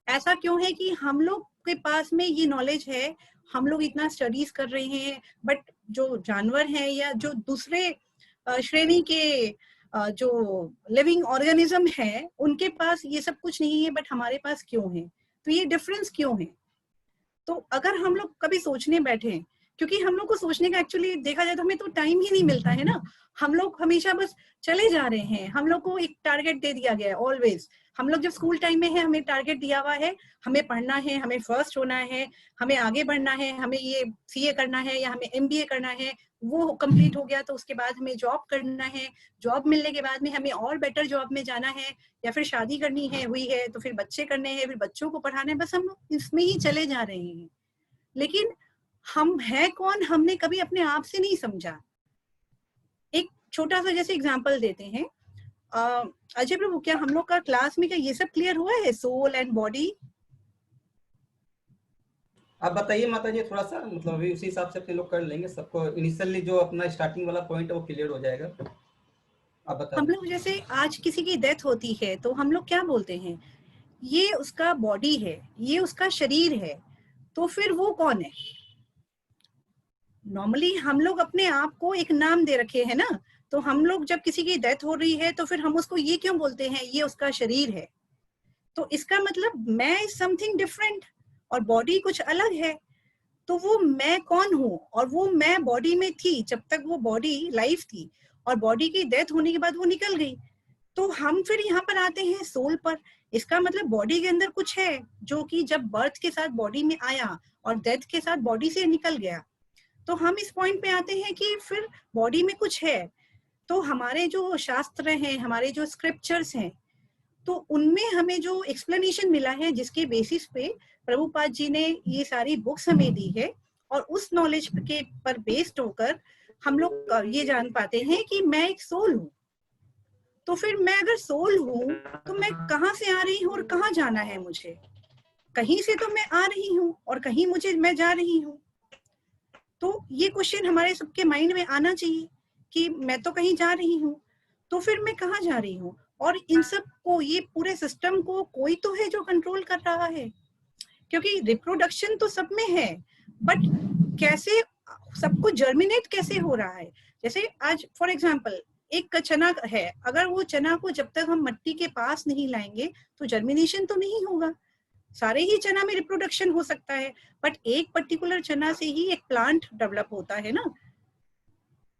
ऐसा क्यों है कि हम लोग के पास में ये नॉलेज है, हम लोग इतना स्टडीज कर रहे हैं, बट जो जानवर हैं या जो दूसरे श्रेणी के जो लिविंग ऑर्गेनिज्म है, उनके पास ये सब कुछ नहीं है, बट हमारे पास क्यों है? तो ये डिफरेंस क्यों है? तो अगर हम लोग कभी सोचने बैठे, क्योंकि हम लोग को सोचने का एक्चुअली देखा जाए तो हमें तो टाइम ही नहीं मिलता है ना। हम लोग हमेशा बस चले जा रहे हैं, हम लोग को एक टारगेट दे दिया गया है ऑलवेज। हम लोग जब स्कूल टाइम में है, हमें टारगेट दिया हुआ है, हमें पढ़ना है, हमें फर्स्ट होना है, हमें आगे बढ़ना है, हमें ये सीए करना है या हमें एमबीए करना है। वो कंप्लीट हो गया तो उसके बाद हमें जॉब करना है, जॉब मिलने के बाद में हमें और बेटर जॉब में जाना है, या फिर शादी करनी है, हुई है तो फिर बच्चे करने हैं, फिर बच्चों को पढ़ाना है। बस हम लोग इसमें ही चले जा रहे हैं, लेकिन हम है कौन, हमने कभी अपने आप से नहीं समझा। एक छोटा सा जैसे एग्जांपल देते हैं, अजय प्रभु, क्या हम लोग का क्लास में क्या ये सब क्लियर हुआ है, सोल एंड बॉडी? आप बताइए माता जी थोड़ा सा, मतलब अभी उसी हिसाब से अपने लोग कर लेंगे, सबको इनिशियली जो अपना स्टार्टिंग वाला पॉइंट है वो क्लियर हो जाएगा। आप बता हम दीजिए। लोग जैसे आज किसी की डेथ होती है तो हम लोग क्या बोलते हैं, ये उसका बॉडी है, ये उसका शरीर है, तो फिर वो कौन है? नॉर्मली हम लोग अपने आप को एक नाम दे रखे हैं ना, तो हम लोग जब किसी की डेथ हो रही है तो फिर हम उसको ये क्यों बोलते हैं, ये उसका शरीर है? तो इसका मतलब मैं इज समथिंग डिफरेंट और बॉडी कुछ अलग है। तो वो मैं कौन हूँ, और वो मैं बॉडी में थी जब तक वो बॉडी लाइफ थी, और बॉडी की डेथ होने के बाद वो निकल गई। तो हम फिर यहाँ पर आते हैं सोल पर। इसका मतलब बॉडी के अंदर कुछ है जो कि जब बर्थ के साथ बॉडी में आया और डेथ के साथ बॉडी से निकल गया। तो हम इस पॉइंट पे आते हैं कि फिर बॉडी में कुछ है। तो हमारे जो शास्त्र हैं, हमारे जो स्क्रिप्चर्स हैं, तो उनमें हमें जो एक्सप्लेनेशन मिला है, जिसके बेसिस पे प्रभुपाद जी ने ये सारी बुक्स हमें दी है, और उस नॉलेज के पर बेस्ड होकर हम लोग ये जान पाते हैं कि मैं एक सोल हूँ। तो फिर मैं अगर सोल हूँ तो मैं कहाँ से आ रही हूँ और कहाँ जाना है मुझे? कहीं से तो मैं आ रही हूँ और कहीं मैं जा रही हूँ। तो ये क्वेश्चन हमारे सबके माइंड में आना चाहिए कि मैं तो कहीं जा रही हूँ, तो फिर मैं कहाँ जा रही हूँ? और इन सब को, ये पूरे सिस्टम को कोई तो है जो कंट्रोल कर रहा है, क्योंकि रिप्रोडक्शन तो सब में है, बट कैसे सबको जर्मिनेट कैसे हो रहा है? जैसे आज फॉर एग्जांपल एक चना है, अगर वो चना को जब तक हम मिट्टी के पास नहीं लाएंगे तो जर्मिनेशन तो नहीं होगा। सारे ही चना में रिप्रोडक्शन हो सकता है, बट एक पर्टिकुलर चना से ही एक प्लांट डेवलप होता है ना।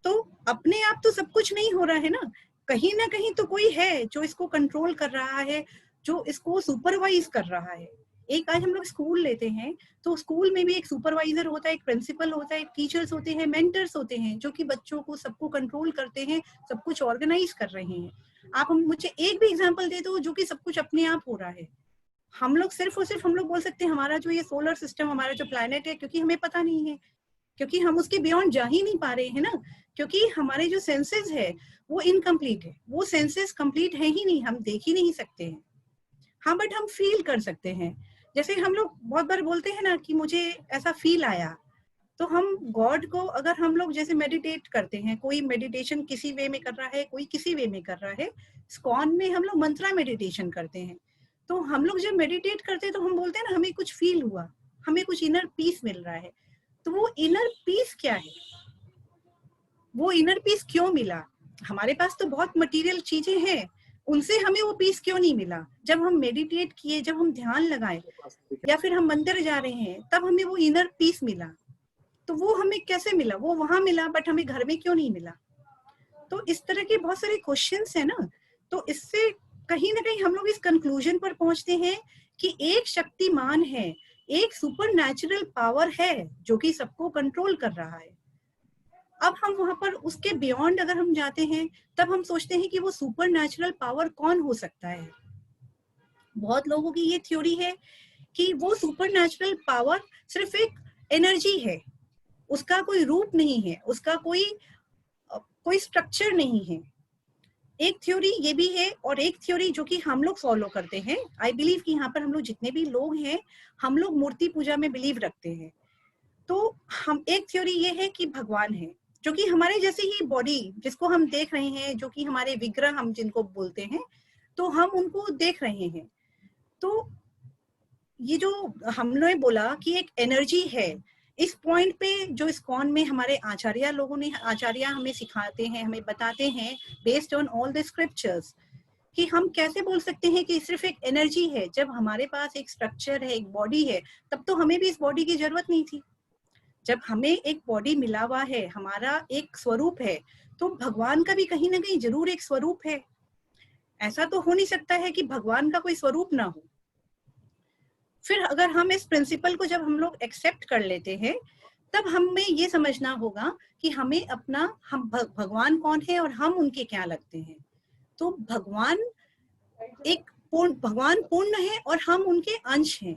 तो अपने आप तो सब कुछ नहीं हो रहा है ना कहीं तो कोई है जो इसको कंट्रोल कर रहा है, जो इसको सुपरवाइज कर रहा है। एक आज हम लोग स्कूल लेते हैं, तो स्कूल में भी एक सुपरवाइजर होता है, एक प्रिंसिपल होता है, टीचर्स होते हैं, मेंटर्स होते हैं, जो कि बच्चों को सबको कंट्रोल करते हैं, सब कुछ ऑर्गेनाइज कर रहे हैं। आप मुझे एक भी एग्जांपल दे दो जो कि सब कुछ अपने आप हो रहा है। हम लोग सिर्फ और सिर्फ हम लोग बोल सकते हैं हमारा जो ये सोलर सिस्टम, हमारा जो प्लैनेट है, क्योंकि हमें पता नहीं है, क्योंकि हम उसके बियॉन्ड जा ही नहीं पा रहे हैं ना, क्योंकि हमारे जो सेंसेस है वो इनकम्प्लीट है। वो सेंसेस कंप्लीट है ही नहीं, हम देख ही नहीं सकते हैं। हाँ, बट हम फील कर सकते हैं। जैसे हम लोग बहुत बार बोलते हैं ना कि मुझे ऐसा फील आया, तो हम गॉड को, अगर हम लोग जैसे मेडिटेट करते हैं, कोई मेडिटेशन किसी वे में कर रहा है, कोई किसी वे में कर रहा है। स्कॉन में हम लोग मंत्रा मेडिटेशन करते हैं। तो हम लोग जब मेडिटेट करते हैं तो हम बोलते हैं ना हमें कुछ फील हुआ, हमें कुछ इनर पीस मिल रहा है। तो वो इनर पीस क्या है? वो इनर पीस क्यों मिला? हमारे पास तो बहुत मटेरियल चीजें हैं, उनसे हमें वो पीस क्यों नहीं मिला? जब हम मेडिटेट किए, जब हम ध्यान लगाए, या फिर हम मंदिर जा रहे हैं, तब हमें वो इनर पीस मिला। तो वो हमें कैसे मिला? वो वहां मिला, बट हमें घर में क्यों नहीं मिला? तो इस तरह के बहुत सारे क्वेश्चंस है ना। तो इससे कहीं ना कहीं हम लोग इस कंक्लूजन पर पहुंचते हैं कि एक शक्तिमान है, एक सुपर नेचुरल पावर है जो कि सबको कंट्रोल कर रहा है। अब हम वहां पर उसके बियॉन्ड अगर हम जाते हैं, तब हम सोचते हैं कि वो सुपर नेचुरल पावर कौन हो सकता है। बहुत लोगों की ये थ्योरी है कि वो सुपर नेचुरल पावर सिर्फ एक एनर्जी है, उसका कोई रूप नहीं है, उसका कोई स्ट्रक्चर नहीं है। एक थ्योरी ये भी है, और एक थ्योरी जो कि हम लोग फॉलो करते हैं, आई बिलीव कि यहाँ पर हम लोग जितने भी लोग हैं, हम लोग मूर्ति पूजा में बिलीव रखते हैं। तो हम एक थ्योरी ये है कि भगवान है, जो कि हमारे जैसे ही बॉडी, जिसको हम देख रहे हैं, जो कि हमारे विग्रह हम जिनको बोलते हैं, तो हम उनको देख रहे हैं। तो ये जो हमने बोला कि एक एनर्जी है, इस पॉइंट पे जो इस्कॉन में हमारे आचार्य लोगों ने, आचार्य हमें सिखाते हैं, हमें बताते हैं based on all the scriptures, कि हम कैसे बोल सकते हैं कि सिर्फ एक एनर्जी है। जब हमारे पास एक स्ट्रक्चर है, एक बॉडी है, तब तो हमें भी इस बॉडी की जरूरत नहीं थी। जब हमें एक बॉडी मिला हुआ है, हमारा एक स्वरूप है, तो भगवान का भी कहीं ना कहीं जरूर एक स्वरूप है। ऐसा तो हो नहीं सकता है कि भगवान का कोई स्वरूप ना हो। फिर अगर हम इस प्रिंसिपल को जब हम लोग एक्सेप्ट कर लेते हैं, तब हमें ये समझना होगा कि हमें अपना, हम भगवान कौन है और हम उनके क्या लगते हैं। तो भगवान पूर्ण है और हम उनके अंश हैं।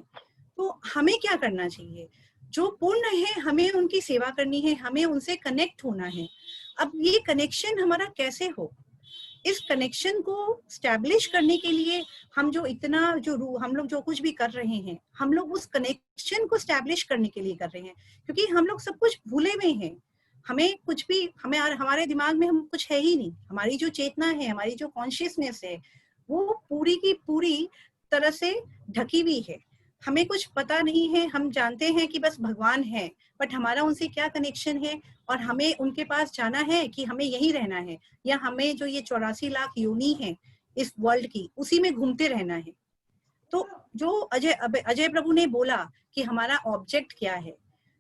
तो हमें क्या करना चाहिए? जो पूर्ण है हमें उनकी सेवा करनी है, हमें उनसे कनेक्ट होना है। अब ये कनेक्शन हमारा कैसे हो? इस कनेक्शन को स्टैब्लिश करने के लिए हम जो इतना हम लोग जो कुछ भी कर रहे हैं, हम लोग उस कनेक्शन को स्टैब्लिश करने के लिए कर रहे हैं, क्योंकि हम लोग सब कुछ भूले हुए हैं। हमें कुछ भी, हमारे दिमाग में हम कुछ है ही नहीं। हमारी जो चेतना है, हमारी जो कॉन्शियसनेस है, वो पूरी की पूरी तरह से ढकी हुई है। हमें कुछ पता नहीं है। हम जानते हैं कि बस भगवान है, बट हमारा उनसे क्या कनेक्शन है और हमें उनके पास जाना है कि हमें यहीं रहना है, या हमें जो ये 84 लाख योनि है इस वर्ल्ड की, उसी में घूमते रहना है। तो जो अजय प्रभु ने बोला कि हमारा ऑब्जेक्ट क्या है,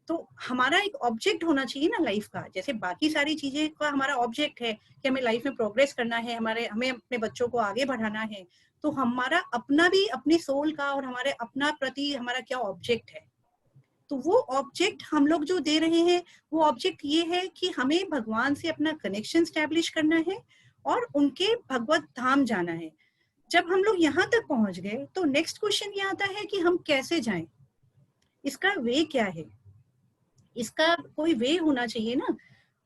तो हमारा एक ऑब्जेक्ट होना चाहिए ना लाइफ का। जैसे बाकी सारी चीजें का हमारा ऑब्जेक्ट है कि हमें लाइफ में प्रोग्रेस करना है, हमें अपने बच्चों को आगे बढ़ाना है, तो हमारा अपना भी, अपनी सोल का और हमारे अपना प्रति हमारा क्या ऑब्जेक्ट है। तो वो ऑब्जेक्ट हम लोग जो दे रहे हैं, वो ऑब्जेक्ट ये है कि हमें भगवान से अपना कनेक्शन स्टैब्लिश करना है और उनके भगवत धाम जाना है। जब हम लोग यहाँ तक पहुंच गए तो नेक्स्ट क्वेश्चन ये आता है कि हम कैसे जाएं, इसका वे क्या है, इसका कोई वे होना चाहिए ना।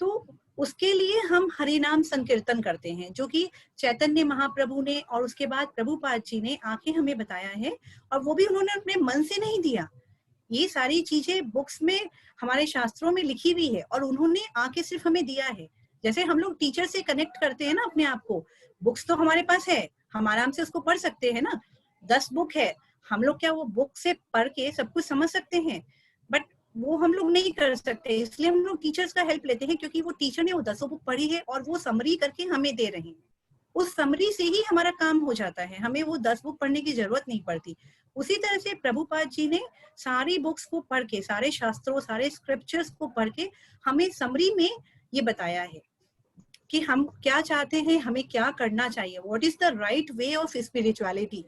तो उसके लिए हम हरि नाम संकीर्तन करते हैं, जो कि चैतन्य महाप्रभु ने और उसके बाद प्रभुपाद जी ने आके हमें बताया है, और वो भी उन्होंने अपने मन से नहीं दिया। ये सारी चीजें बुक्स में, हमारे शास्त्रों में लिखी हुई है और उन्होंने आके सिर्फ हमें दिया है। जैसे हम लोग टीचर से कनेक्ट करते हैं ना अपने आप को, बुक्स तो हमारे पास है, हम आराम से उसको पढ़ सकते हैं ना। 10 बुक है, हम लोग क्या वो बुक से पढ़ के सब कुछ समझ सकते हैं? बट वो हम लोग नहीं कर सकते, इसलिए हम लोग टीचर्स का हेल्प लेते हैं, क्योंकि वो टीचर ने वो 10 बुक पढ़ी है और वो समरी करके हमें दे रहे हैं। उस समरी से ही हमारा काम हो जाता है, हमें वो 10 बुक पढ़ने की जरूरत नहीं पड़ती। उसी तरह से प्रभुपाद जी ने सारी बुक्स को पढ़ के, सारे शास्त्रों, सारे स्क्रिप्चर्स को पढ़ के हमें समरी में ये बताया है कि हम क्या चाहते हैं, हमें क्या करना चाहिए, what is the right way of spirituality.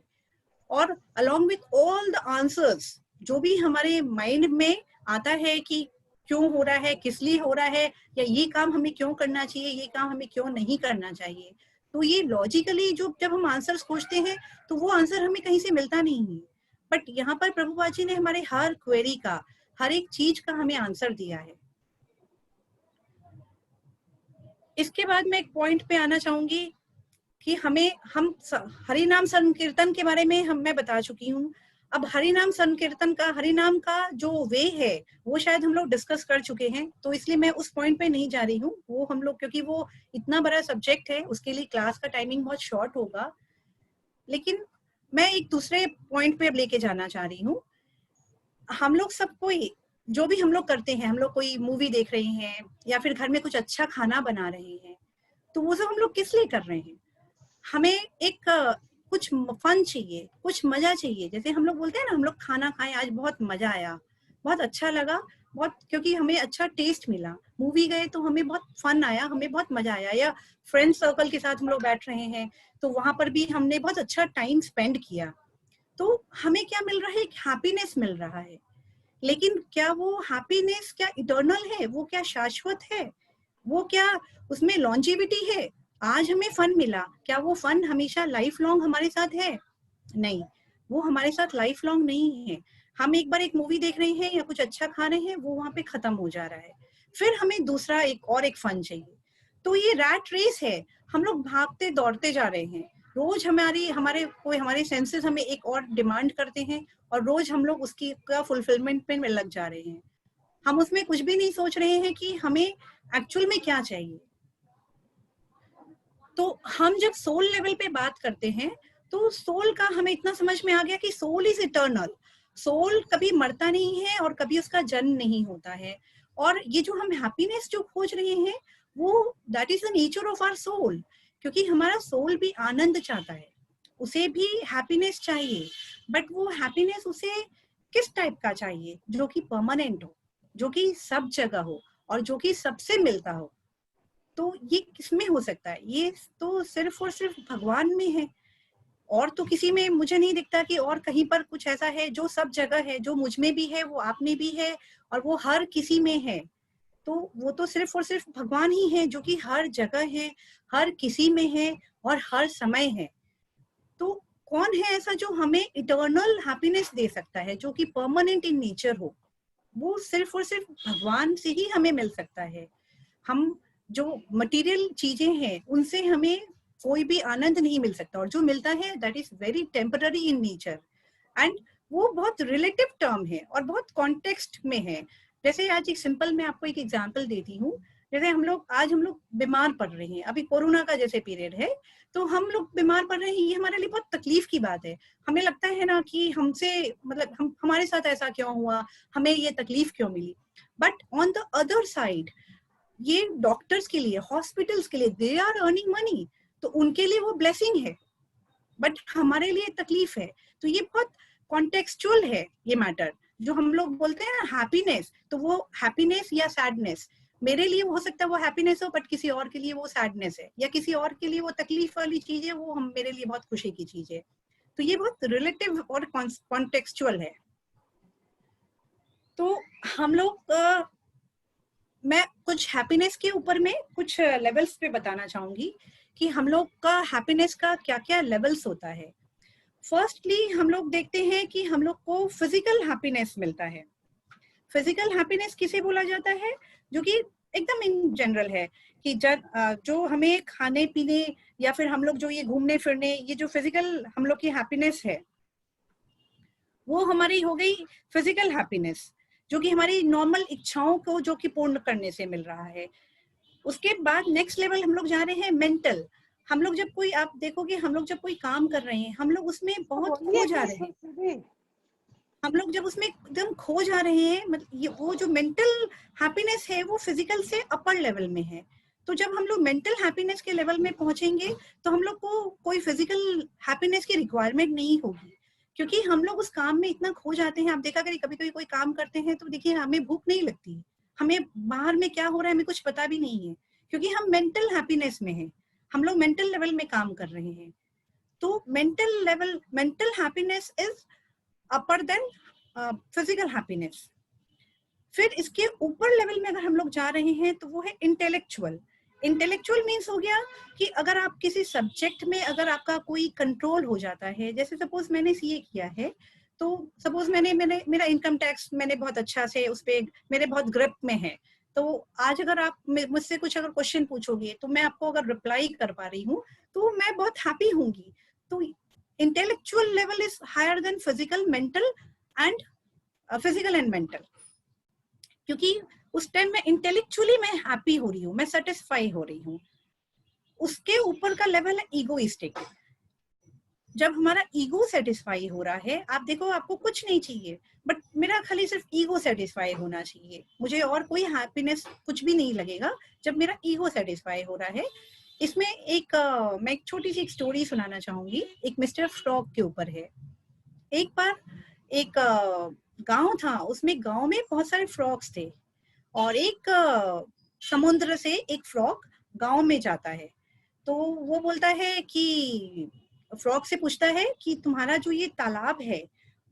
और along with all the answers जो भी हमारे माइंड में आता है कि क्यों हो रहा है, किस लिए हो रहा है, या ये काम हमें क्यों करना चाहिए, ये काम हमें क्यों नहीं करना चाहिए, तो ये लॉजिकली जब हम आंसर्स खोजते हैं तो वो आंसर हमें कहीं से मिलता नहीं है। बट यहाँ पर प्रभुपाद जी ने हमारे हर क्वेरी का, हर एक चीज का हमें आंसर दिया है। इसके बाद मैं एक पॉइंट पे आना चाहूंगी कि हम हरि नाम संकीर्तन के बारे में मैं बता चुकी हूँ। अब हरि नाम संकीर्तन का, हरि नाम का जो वे है वो शायद हम लोग डिस्कस कर चुके हैं, तो इसलिए मैं उस पॉइंट पे नहीं जा रही हूँ। वो हम लोग, क्योंकि वो इतना बड़ा सब्जेक्ट है, उसके लिए क्लास का टाइमिंग बहुत शॉर्ट होगा। लेकिन मैं एक दूसरे पॉइंट पे अब लेके जाना चाह रही हूँ। हम लोग सब कोई जो भी हम लोग करते हैं, हम लोग कोई मूवी देख रहे हैं या फिर घर में कुछ अच्छा खाना बना रहे हैं, तो वो सब हम लोग किस लिए कर रहे हैं? हमें एक कुछ फन चाहिए, कुछ मजा चाहिए। जैसे हम लोग बोलते हैं ना, हम लोग खाना खाए, आज बहुत मजा आया, बहुत अच्छा लगा, बहुत, क्योंकि हमें अच्छा टेस्ट मिला। मूवी गए तो हमें बहुत फन आया, हमें बहुत मजा आया। या फ्रेंड सर्कल के साथ हम लोग बैठ रहे हैं तो वहां पर भी हमने बहुत अच्छा टाइम स्पेंड किया, तो हमें क्या मिल रहा है? हैप्पीनेस मिल रहा है। लेकिन क्या वो हैप्पीनेस क्या इटर्नल है? वो क्या शाश्वत है? वो क्या उसमें लॉन्जिविटी है? आज हमें फन मिला, क्या वो फन हमेशा लाइफ लॉन्ग हमारे साथ है? नहीं, वो हमारे साथ लाइफ लॉन्ग नहीं है। हम एक बार एक मूवी देख रहे हैं या कुछ अच्छा खा रहे हैं, वो वहां पे खत्म हो जा रहा है, फिर हमें दूसरा एक फन चाहिए। तो ये रैट रेस है, हम लोग भागते दौड़ते जा रहे हैं। रोज हमारे सेंसेस हमें एक और डिमांड करते हैं और रोज हम लोग उसकी का फुलफिलमेंट में लग जा रहे हैं। हम उसमें कुछ भी नहीं सोच रहे हैं कि हमें एक्चुअल में क्या चाहिए। तो हम जब सोल लेवल पे बात करते हैं तो सोल का हमें इतना समझ में आ गया कि सोल इज इटर्नल। सोल कभी मरता नहीं है और कभी उसका जन्म नहीं होता है। और ये जो हम हैप्पीनेस जो खोज रहे हैं, वो that is the nature of our soul. क्योंकि हमारा सोल भी आनंद चाहता है, उसे भी हैप्पीनेस चाहिए, बट वो हैप्पीनेस उसे किस टाइप का चाहिए? जो कि परमानेंट हो, जो कि सब जगह हो और जो कि सबसे मिलता हो। तो ये किसमें हो सकता है? ये तो सिर्फ और सिर्फ भगवान में है, और तो किसी में मुझे नहीं दिखता कि और कहीं पर कुछ ऐसा है जो सब जगह है, जो मुझ में भी है, वो आप में भी है और वो हर किसी में है। तो वो तो सिर्फ और सिर्फ भगवान ही है जो कि हर जगह है, हर किसी में है और हर समय है। तो कौन है ऐसा जो हमें इटर्नल हैप्पीनेस दे सकता है, जो कि परमानेंट इन नेचर हो? वो सिर्फ और सिर्फ भगवान से ही हमें मिल सकता है। हम जो मटेरियल चीजें हैं उनसे हमें कोई भी आनंद नहीं मिल सकता, और जो मिलता है that is very temporary in nature, and वो बहुत रिलेटिव टर्म है और बहुत कॉन्टेक्स्ट में है। जैसे आज एक सिंपल मैं आपको एक एग्जांपल देती हूँ, जैसे आज हम लोग बीमार पड़ रहे हैं, अभी कोरोना का जैसे पीरियड है, तो हम लोग बीमार पड़ रहे हैं, ये हमारे लिए बहुत तकलीफ की बात है। हमें लगता है ना कि हमसे मतलब हमारे साथ ऐसा क्यों हुआ, हमें ये तकलीफ क्यों मिली। But on the other side ये डॉक्टर्स के लिए, हॉस्पिटल्स के लिए, दे आर अर्निंग मनी, तो उनके लिए वो ब्लेसिंग है, बट हमारे लिए तकलीफ है। तो ये बहुत कॉन्टेक्चुअल है ये मैटर। जो हम लोग बोलते हैं ना हैप्पीनेस, तो वो हैप्पीनेस या सैडनेस, मेरे लिए हो सकता है वो हैप्पीनेस हो, बट किसी और के लिए वो सैडनेस है, या किसी और के लिए वो तकलीफ वाली चीज है, वो मेरे लिए बहुत खुशी की चीज है। तो ये बहुत रिलेटिव और कॉन्टेक्चुअल है। तो हम लोग मैं कुछ हैप्पीनेस के ऊपर में कुछ लेवल्स पे बताना चाहूंगी कि हम लोग का हैप्पीनेस का क्या क्या लेवल्स होता है। फर्स्टली हम लोग देखते हैं कि हम लोग को फिजिकल हैप्पीनेस मिलता है। फिजिकल हैप्पीनेस किसे बोला जाता है, जो कि एकदम इन जनरल है कि जो हमें खाने पीने या फिर हम लोग जो ये घूमने फिरने, ये जो फिजिकल हम लोग की हैप्पीनेस है, वो हमारी हो गई फिजिकल हैप्पीनेस, जो कि हमारी नॉर्मल इच्छाओं को जो कि पूर्ण करने से मिल रहा है। उसके बाद नेक्स्ट लेवल हम लोग जा रहे हैं मेंटल। हम लोग जब कोई, आप देखोगे हम लोग जब कोई काम कर रहे हैं, हम लोग उसमें बहुत खो जा रहे हैं, हम लोग जब उसमें एकदम खो जा रहे हैं, मतलब ये वो जो मेंटल हैप्पीनेस है वो फिजिकल से अपर लेवल में है। तो जब हम लोग मेंटल हैप्पीनेस के लेवल में पहुंचेंगे तो हम लोग को कोई फिजिकल हैप्पीनेस की रिक्वायरमेंट नहीं होगी, क्योंकि हम लोग उस काम में इतना खो जाते हैं। आप देखा करिए कभी कभी कोई काम करते हैं तो देखिए हमें भूख नहीं लगती, हमें बाहर में क्या हो रहा है हमें कुछ पता भी नहीं है, क्योंकि हम मेंटल हैप्पीनेस में हैं, हम लोग मेंटल लेवल में काम कर रहे हैं। तो mental level, mental happiness is upper than physical happiness. फिर इसके ऊपर लेवल में अगर हम लोग जा रहे हैं तो वो है इंटेलेक्चुअल। इंटेलेक्चुअल मीन्स हो गया कि अगर आप किसी सब्जेक्ट में अगर आपका कोई कंट्रोल हो जाता है, जैसे सपोज मैंने सीए किया है, तो सपोज मैंने मेरा इनकम टैक्स मैंने बहुत अच्छा से उस पे मेरे बहुत ग्रिप में है, तो आज अगर आप मुझसे कुछ अगर क्वेश्चन पूछोगे तो मैं आपको अगर रिप्लाई कर पा रही हूँ तो मैं बहुत हैप्पी होंगी। तो intellectual level is higher than physical, mental and physical and mental, क्योंकि उस टाइम में इंटेलेक्चुअली मैं हैप्पी हो रही हूँ, मैं सेटिस्फाई हो रही हूँ। उसके ऊपर का लेवल है ईगोइस्टिक। जब हमारा ईगो सेटिस्फाई हो रहा है, आप देखो आपको कुछ नहीं चाहिए, बट मेरा खाली सिर्फ ईगो सेटिस्फाई होना चाहिए, मुझे और कोई हैप्पीनेस कुछ भी नहीं लगेगा जब मेरा ईगो सेटिस्फाई हो रहा है। इसमें मैं एक छोटी सी एक स्टोरी सुनाना चाहूंगी, एक मिस्टर फ्रॉग के ऊपर है। एक बार एक गांव था, उसमें गांव में बहुत सारे फ्रॉग्स थे, और एक समुद्र से एक फ्रॉग गांव में जाता है। तो वो बोलता है कि फ्रॉग से पूछता है कि तुम्हारा जो ये तालाब है,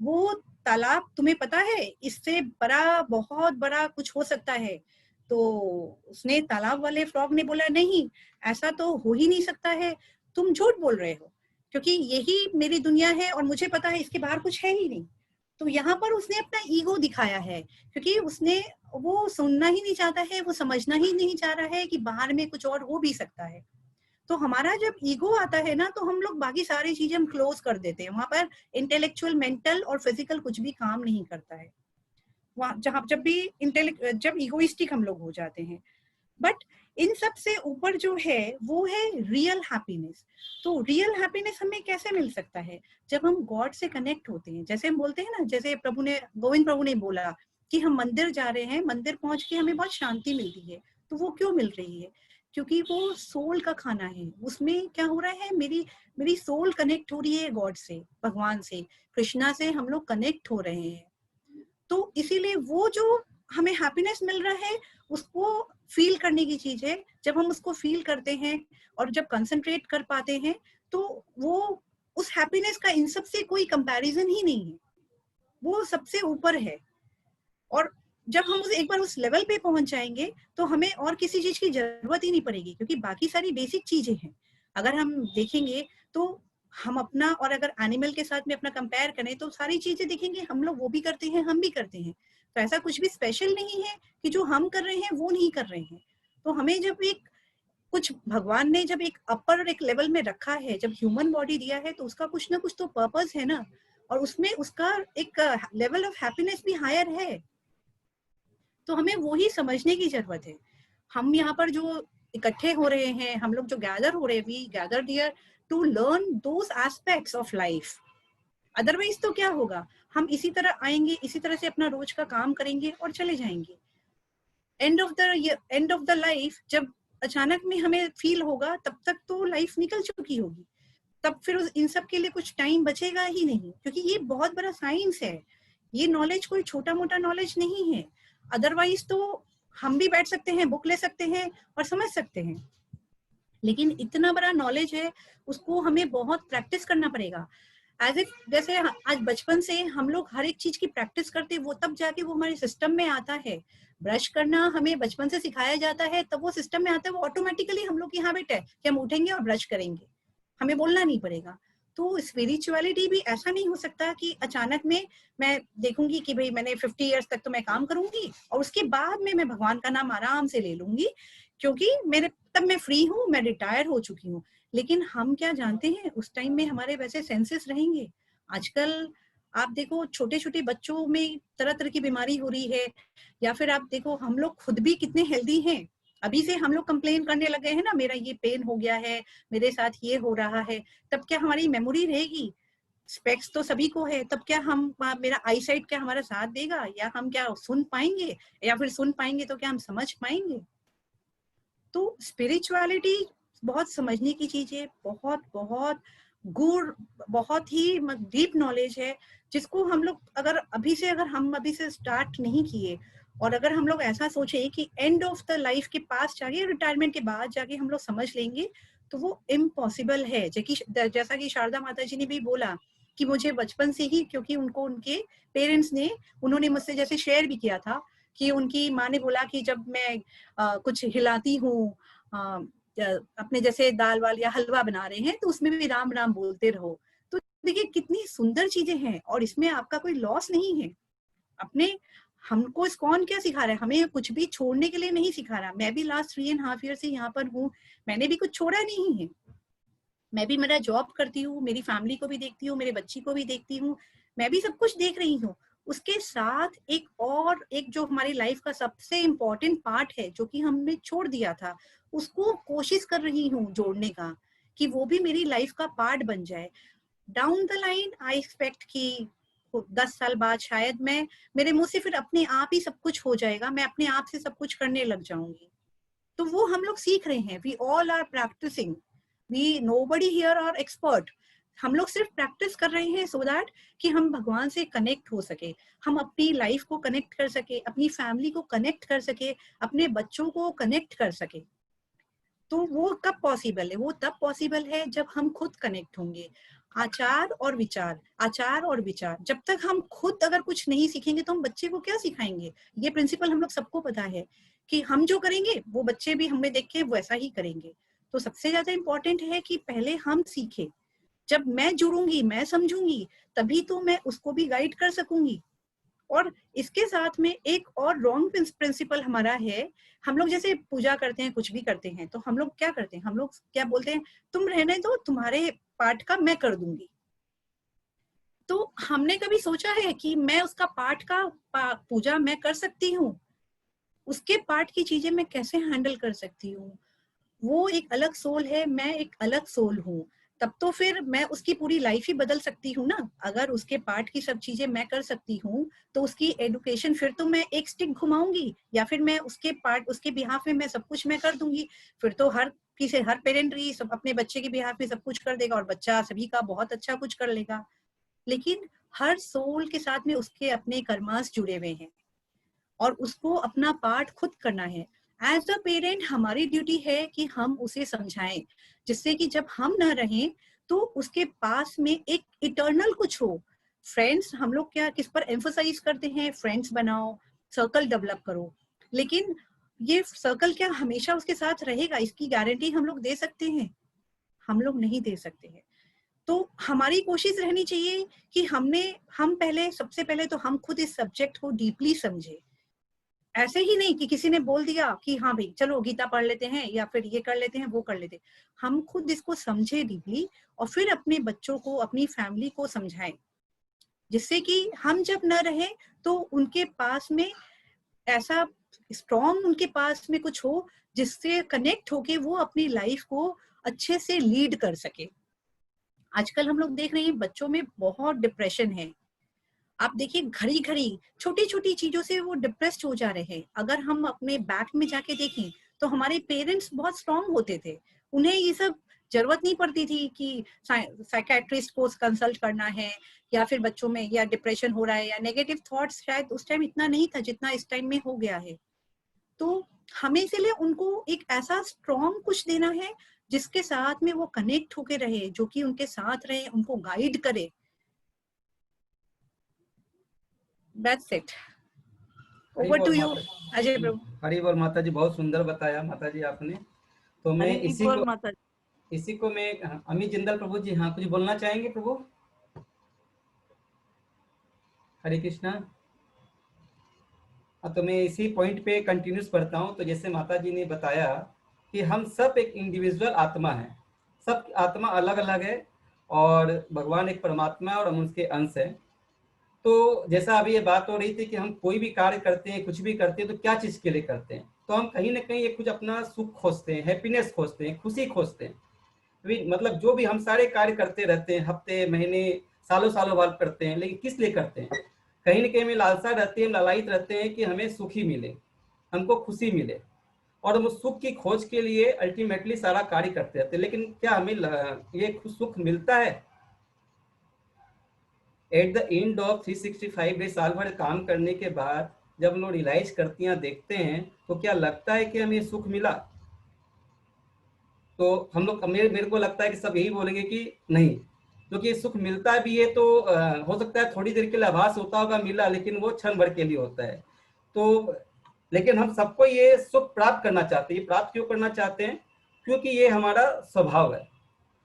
वो तालाब तुम्हें पता है इससे बड़ा, बहुत बड़ा कुछ हो सकता है? तो उसने, तालाब वाले फ्रॉग ने बोला, नहीं ऐसा तो हो ही नहीं सकता है, तुम झूठ बोल रहे हो, क्योंकि यही मेरी दुनिया है और मुझे पता है इसके बाहर कुछ है ही नहीं। तो यहाँ पर उसने अपना ईगो दिखाया है, क्योंकि उसने, वो सुनना ही नहीं चाहता है, वो समझना ही नहीं चाह रहा है कि बाहर में कुछ और हो भी सकता है। तो हमारा जब ईगो आता है ना, तो हम लोग बाकी सारी चीजें हम क्लोज कर देते हैं, वहां पर इंटेलेक्चुअल, मेंटल और फिजिकल कुछ भी काम नहीं करता है वहां, जब ईगोइस्टिक हम लोग हो जाते हैं। बट इन सब से ऊपर जो है वो है रियल हैप्पीनेस। तो रियल हैप्पीनेस हमें कैसे मिल सकता है? जब हम गॉड से कनेक्ट होते हैं। जैसे हम बोलते हैं ना, जैसे गोविंद प्रभु ने बोला कि हम मंदिर जा रहे हैं, मंदिर पहुंच के हमें बहुत शांति मिलती है। तो वो क्यों मिल रही है? क्योंकि वो सोल का खाना है। उसमें क्या हो रहा है, मेरी सोल कनेक्ट हो रही है गॉड से, भगवान से, कृष्णा से हम लोग कनेक्ट हो रहे हैं। तो इसीलिए वो जो हमें हैप्पीनेस मिल रहा है उसको फील करने की चीज है। जब हम उसको फील करते हैं और जब कंसंट्रेट कर पाते हैं, तो वो उस हैप्पीनेस का इन सब से कोई कंपैरिजन ही नहीं है, वो सबसे ऊपर है। और जब हम एक बार उस लेवल पे पहुंच जाएंगे तो हमें और किसी चीज की जरूरत ही नहीं पड़ेगी, क्योंकि बाकी सारी बेसिक चीजें हैं। अगर हम देखेंगे तो हम अपना, और अगर एनिमल के साथ में अपना कंपेयर करें तो सारी चीजें देखेंगे, हम लोग वो भी करते हैं, हम भी करते हैं। तो ऐसा कुछ भी स्पेशल नहीं है कि जो हम कर रहे हैं वो नहीं कर रहे हैं। तो हमें जब कुछ भगवान ने जब एक अपर एक लेवल में रखा है, जब ह्यूमन बॉडी दिया है तो उसका कुछ ना कुछ तो पर्पस है ना, और उसमें उसका एक लेवल ऑफ हैप्पीनेस भी हायर है। तो हमें वो ही समझने की जरूरत है। हम यहाँ पर जो इकट्ठे हो रहे हैं, हम लोग जो गैदर हो रहे हैं, we gather here to learn those aspects of life. Otherwise तो क्या होगा, हम इसी तरह आएंगे, इसी तरह से अपना रोज का काम करेंगे और चले जाएंगे। एंड ऑफ द लाइफ जब अचानक में हमें फील होगा, तब तक तो लाइफ निकल चुकी होगी, तब फिर इन सब के लिए कुछ टाइम बचेगा ही नहीं, क्योंकि ये बहुत बड़ा साइंस है। ये नॉलेज कोई छोटा मोटा नॉलेज नहीं है। अदरवाइज तो हम भी बैठ सकते हैं, बुक ले सकते हैं और समझ सकते हैं, लेकिन इतना बड़ा नॉलेज है, उसको हमें बहुत प्रैक्टिस करना पड़ेगा। एज इफ जैसे आज बचपन से हम लोग हर एक चीज की प्रैक्टिस करते हैं, वो तब जाके वो हमारे सिस्टम में आता है। ब्रश करना हमें बचपन से सिखाया जाता है, तब वो सिस्टम में आता है, वो ऑटोमेटिकली हम लोग की हैबिट है कि हम उठेंगे और ब्रश करेंगे, हमें बोलना नहीं पड़ेगा। तो स्पिरिचुअलिटी भी ऐसा नहीं हो सकता कि अचानक में मैं देखूंगी कि भाई मैंने 50 इयर्स तक तो मैं काम करूंगी और उसके बाद में मैं भगवान का नाम आराम से ले लूंगी, क्योंकि मेरे तब मैं फ्री हूँ, मैं रिटायर हो चुकी हूँ। लेकिन हम क्या जानते हैं उस टाइम में हमारे वैसे सेंसेस रहेंगे? आजकल आप देखो छोटे छोटे बच्चों में तरह तरह की बीमारी हो रही है, या फिर आप देखो हम लोग खुद भी कितने हेल्दी हैं, अभी से हम लोग कंप्लेन करने लगे हैं ना, मेरा ये पेन हो गया है, मेरे साथ ये हो रहा है, तब क्या हमारी मेमोरी रहेगी? स्पेक्स तो सभी को है, तब क्या हम मेरा आई साइट क्या हमारा साथ देगा, या हम क्या सुन पाएंगे, या फिर सुन पाएंगे तो क्या हम समझ पाएंगे? तो स्पिरिचुअलिटी बहुत समझने की चीज है, बहुत बहुत गुड, बहुत ही डीप नॉलेज है, जिसको हम लोग अगर अभी से स्टार्ट नहीं किए, और अगर हम लोग ऐसा सोचे कि एंड ऑफ द लाइफ के पास जाके, रिटायरमेंट के बाद जाके हम लोग समझ लेंगे, तो वो इम्पॉसिबल है। जैसा कि शारदा माता जी ने भी बोला कि मुझे बचपन से ही, क्योंकि उनको उनके पेरेंट्स ने, उन्होंने मुझसे जैसे शेयर भी किया था कि उनकी माँ ने बोला कि जब मैं कुछ हिलाती हूँ, अपने जैसे दाल वाल या हलवा बना रहे हैं, तो उसमें भी राम राम बोलते रहो। तो देखिए कितनी सुंदर चीजें हैं, और इसमें आपका कोई लॉस नहीं है। अपने हमको इस्कॉन क्या सिखा रहा है? हमें कुछ भी छोड़ने के लिए नहीं सिखा रहा। मैं भी लास्ट 3.5 ईयर से यहाँ पर हूँ, मैंने भी कुछ छोड़ा नहीं है। मैं भी मेरा जॉब करती हूँ, मेरी फैमिली को भी देखती हूँ, मेरे बच्ची को भी देखती हूँ, मैं भी सब कुछ देख रही हूँ। उसके साथ एक जो हमारी लाइफ का सबसे इम्पोर्टेंट पार्ट है, जो कि हमने छोड़ दिया था, उसको कोशिश कर रही हूँ जोड़ने का, कि वो भी मेरी लाइफ का पार्ट बन जाए। Down the line I expect कि 10 साल बाद शायद मेरे मुंह से फिर अपने आप ही सब कुछ हो जाएगा, मैं अपने आप से सब कुछ करने लग जाऊंगी। तो वो हम लोग सीख रहे हैं। We all are practising, we nobody here are expert. हम लोग सिर्फ प्रैक्टिस कर रहे हैं सो दैट कि हम भगवान से कनेक्ट हो सके, हम अपनी लाइफ को कनेक्ट कर सके, अपनी फैमिली को कनेक्ट कर सके, अपने बच्चों को कनेक्ट कर सके। तो वो कब पॉसिबल है? वो तब पॉसिबल है जब हम खुद कनेक्ट होंगे। आचार और विचार, जब तक हम खुद अगर कुछ नहीं सीखेंगे तो हम बच्चे को क्या सिखाएंगे? ये प्रिंसिपल हम लोग सबको पता है कि हम जो करेंगे वो बच्चे भी हमें देख के वैसा ही करेंगे। तो सबसे ज्यादा इम्पोर्टेंट है कि पहले हम सीखें। जब मैं जुड़ूंगी, मैं समझूंगी, तभी तो मैं उसको भी गाइड कर सकूंगी। और इसके साथ में एक और रॉन्ग प्रिंसिपल हमारा है, हम लोग जैसे पूजा करते हैं, कुछ भी करते हैं, तो हम लोग क्या करते हैं, हम लोग क्या बोलते हैं, तुम रहने दो, तुम्हारे पार्ट का मैं कर दूंगी। तो हमने कभी सोचा है कि मैं उसका पार्ट का पूजा मैं कर सकती हूँ? उसके पार्ट की चीजें मैं कैसे हैंडल कर सकती हूँ? वो एक अलग सोल है, मैं एक अलग सोल हूँ। तब तो फिर मैं उसकी पूरी लाइफ ही बदल सकती हूँ ना। अगर उसके पार्ट की सब चीजें मैं कर सकती हूँ, तो उसकी एडुकेशन फिर तो मैं एक स्टिक घुमाऊंगी, या फिर मैं उसके बिहाफ में मैं सब कुछ मैं कर दूंगी। फिर तो हर पेरेंट ही सब अपने बच्चे के बिहाफ में सब कुछ कर देगा, और बच्चा सभी का बहुत अच्छा कुछ कर लेगा। लेकिन हर सोल के साथ में उसके अपने कर्मास जुड़े हुए हैं, और उसको अपना पार्ट खुद करना है। एज अ पेरेंट हमारी ड्यूटी है कि हम उसे समझाएं, जिससे कि जब हम न रहें तो उसके पास में एक इटर्नल कुछ हो। फ्रेंड्स, हम लोग क्या किस पर एम्फोसाइज करते हैं? फ्रेंड्स बनाओ, सर्कल डेवलप करो। लेकिन ये सर्कल क्या हमेशा उसके साथ रहेगा? इसकी गारंटी हम लोग दे सकते हैं? हम लोग नहीं दे सकते हैं। तो हमारी कोशिश रहनी चाहिए कि सबसे पहले तो हम खुद इस सब्जेक्ट को डीपली समझे। ऐसे ही नहीं कि किसी ने बोल दिया कि हाँ भाई चलो गीता पढ़ लेते हैं या फिर ये कर लेते हैं वो कर लेते हैं। हम खुद इसको समझे डीपली और फिर अपने बच्चों को, अपनी फैमिली को समझाएं, जिससे कि हम जब न रहे तो उनके पास में ऐसा स्ट्रॉन्ग, उनके पास में कुछ हो जिससे कनेक्ट होके वो अपनी लाइफ को अच्छे से लीड कर सके। आजकल हम लोग देख रहे हैं बच्चों में बहुत डिप्रेशन है। आप देखिए घड़ी घड़ी छोटी छोटी चीजों से वो डिप्रेस्ड हो जा रहे हैं। अगर हम अपने बैक में जाके देखें तो हमारे पेरेंट्स बहुत स्ट्रांग होते थे, उन्हें ये सब जरूरत नहीं पड़ती थी कि साइकेट्रिस्ट को कंसल्ट करना है या फिर बच्चों में या डिप्रेशन हो रहा है या नेगेटिव थॉट्स, शायद उस टाइम इतना नहीं था जितना इस टाइम में हो गया है। तो हमें इसलिए उनको एक ऐसा स्ट्रॉन्ग कुछ देना है जिसके साथ में वो कनेक्ट होके रहे, जो कि उनके साथ रहे, उनको गाइड करे। That's it. Over to you, Ajay प्रभु। हरी बोल माता जी, बहुत सुंदर बताया माता जी आपने। तो मैं इसी को मैं अमित जिंदल प्रभु जी, हाँ कुछ बोलना चाहेंगे प्रभु? हरे कृष्णा। तो मैं इसी पॉइंट पे कंटिन्यूस पढ़ता हूँ। तो जैसे माता जी ने बताया कि हम सब एक इंडिविजुअल आत्मा है, सब आत्मा अलग अलग है और भगवान एक परमात्मा है और हम उसके अंश हैं। तो जैसा अभी ये बात हो रही थी कि हम कोई भी कार्य करते हैं, कुछ भी करते हैं तो क्या चीज के लिए करते हैं, तो हम कहीं ना कहीं कुछ अपना सुख खोजते हैं, हैप्पीनेस खोजते हैं, खुशी खोजते हैं। मतलब जो भी हम सारे कार्य करते रहते हैं, हफ्ते महीने सालों सालों बाद करते हैं, लेकिन किस लिए करते हैं? कहीं ना कहीं हमें लालसा रहती है, हम लालायित रहते हैं कि हमें सुखी मिले, हमको खुशी मिले, और हम उस सुख की खोज के लिए अल्टीमेटली सारा कार्य करते रहते हैं। लेकिन क्या हमें ये सुख मिलता है? At the end of 365 days, साल भर काम करने के बाद जब हम लोग रियलाइज करते हैं, देखते हैं, तो क्या लगता है कि हमें सुख मिला? तो हम लोग, मेरे को लगता है कि सब यही बोलेंगे कि नहीं, क्योंकि सुख मिलता भी है तो हो सकता है थोड़ी देर के लिए आभास होता होगा मिला, लेकिन वो क्षण भर के लिए होता है। तो लेकिन हम सबको ये सुख प्राप्त करना चाहते हैं। प्राप्त क्यों करना चाहते हैं? क्योंकि ये हमारा स्वभाव है,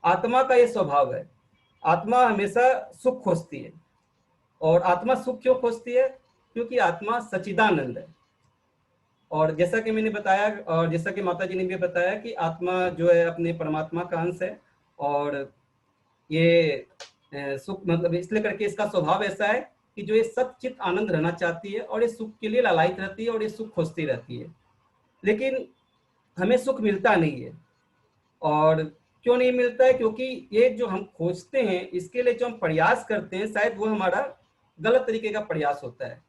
आत्मा का ये स्वभाव है। आत्मा हमेशा सुख खोजती है। और आत्मा सुख क्यों खोजती है? क्योंकि आत्मा सच्चिदानंद है। और जैसा कि मैंने बताया और जैसा कि माता जी ने भी बताया कि आत्मा जो है अपने परमात्मा का अंश है, और ये सुख मतलब इसलिए करके इसका स्वभाव ऐसा है कि जो ये सच्चित आनंद रहना चाहती है और ये सुख के लिए लालायित रहती है और ये सुख खोजती रहती है। लेकिन हमें सुख मिलता नहीं है। और क्यों नहीं मिलता है? क्योंकि ये जो हम खोजते हैं, इसके लिए जो हम प्रयास करते हैं, शायद वो हमारा गलत तरीके का प्रयास होता है।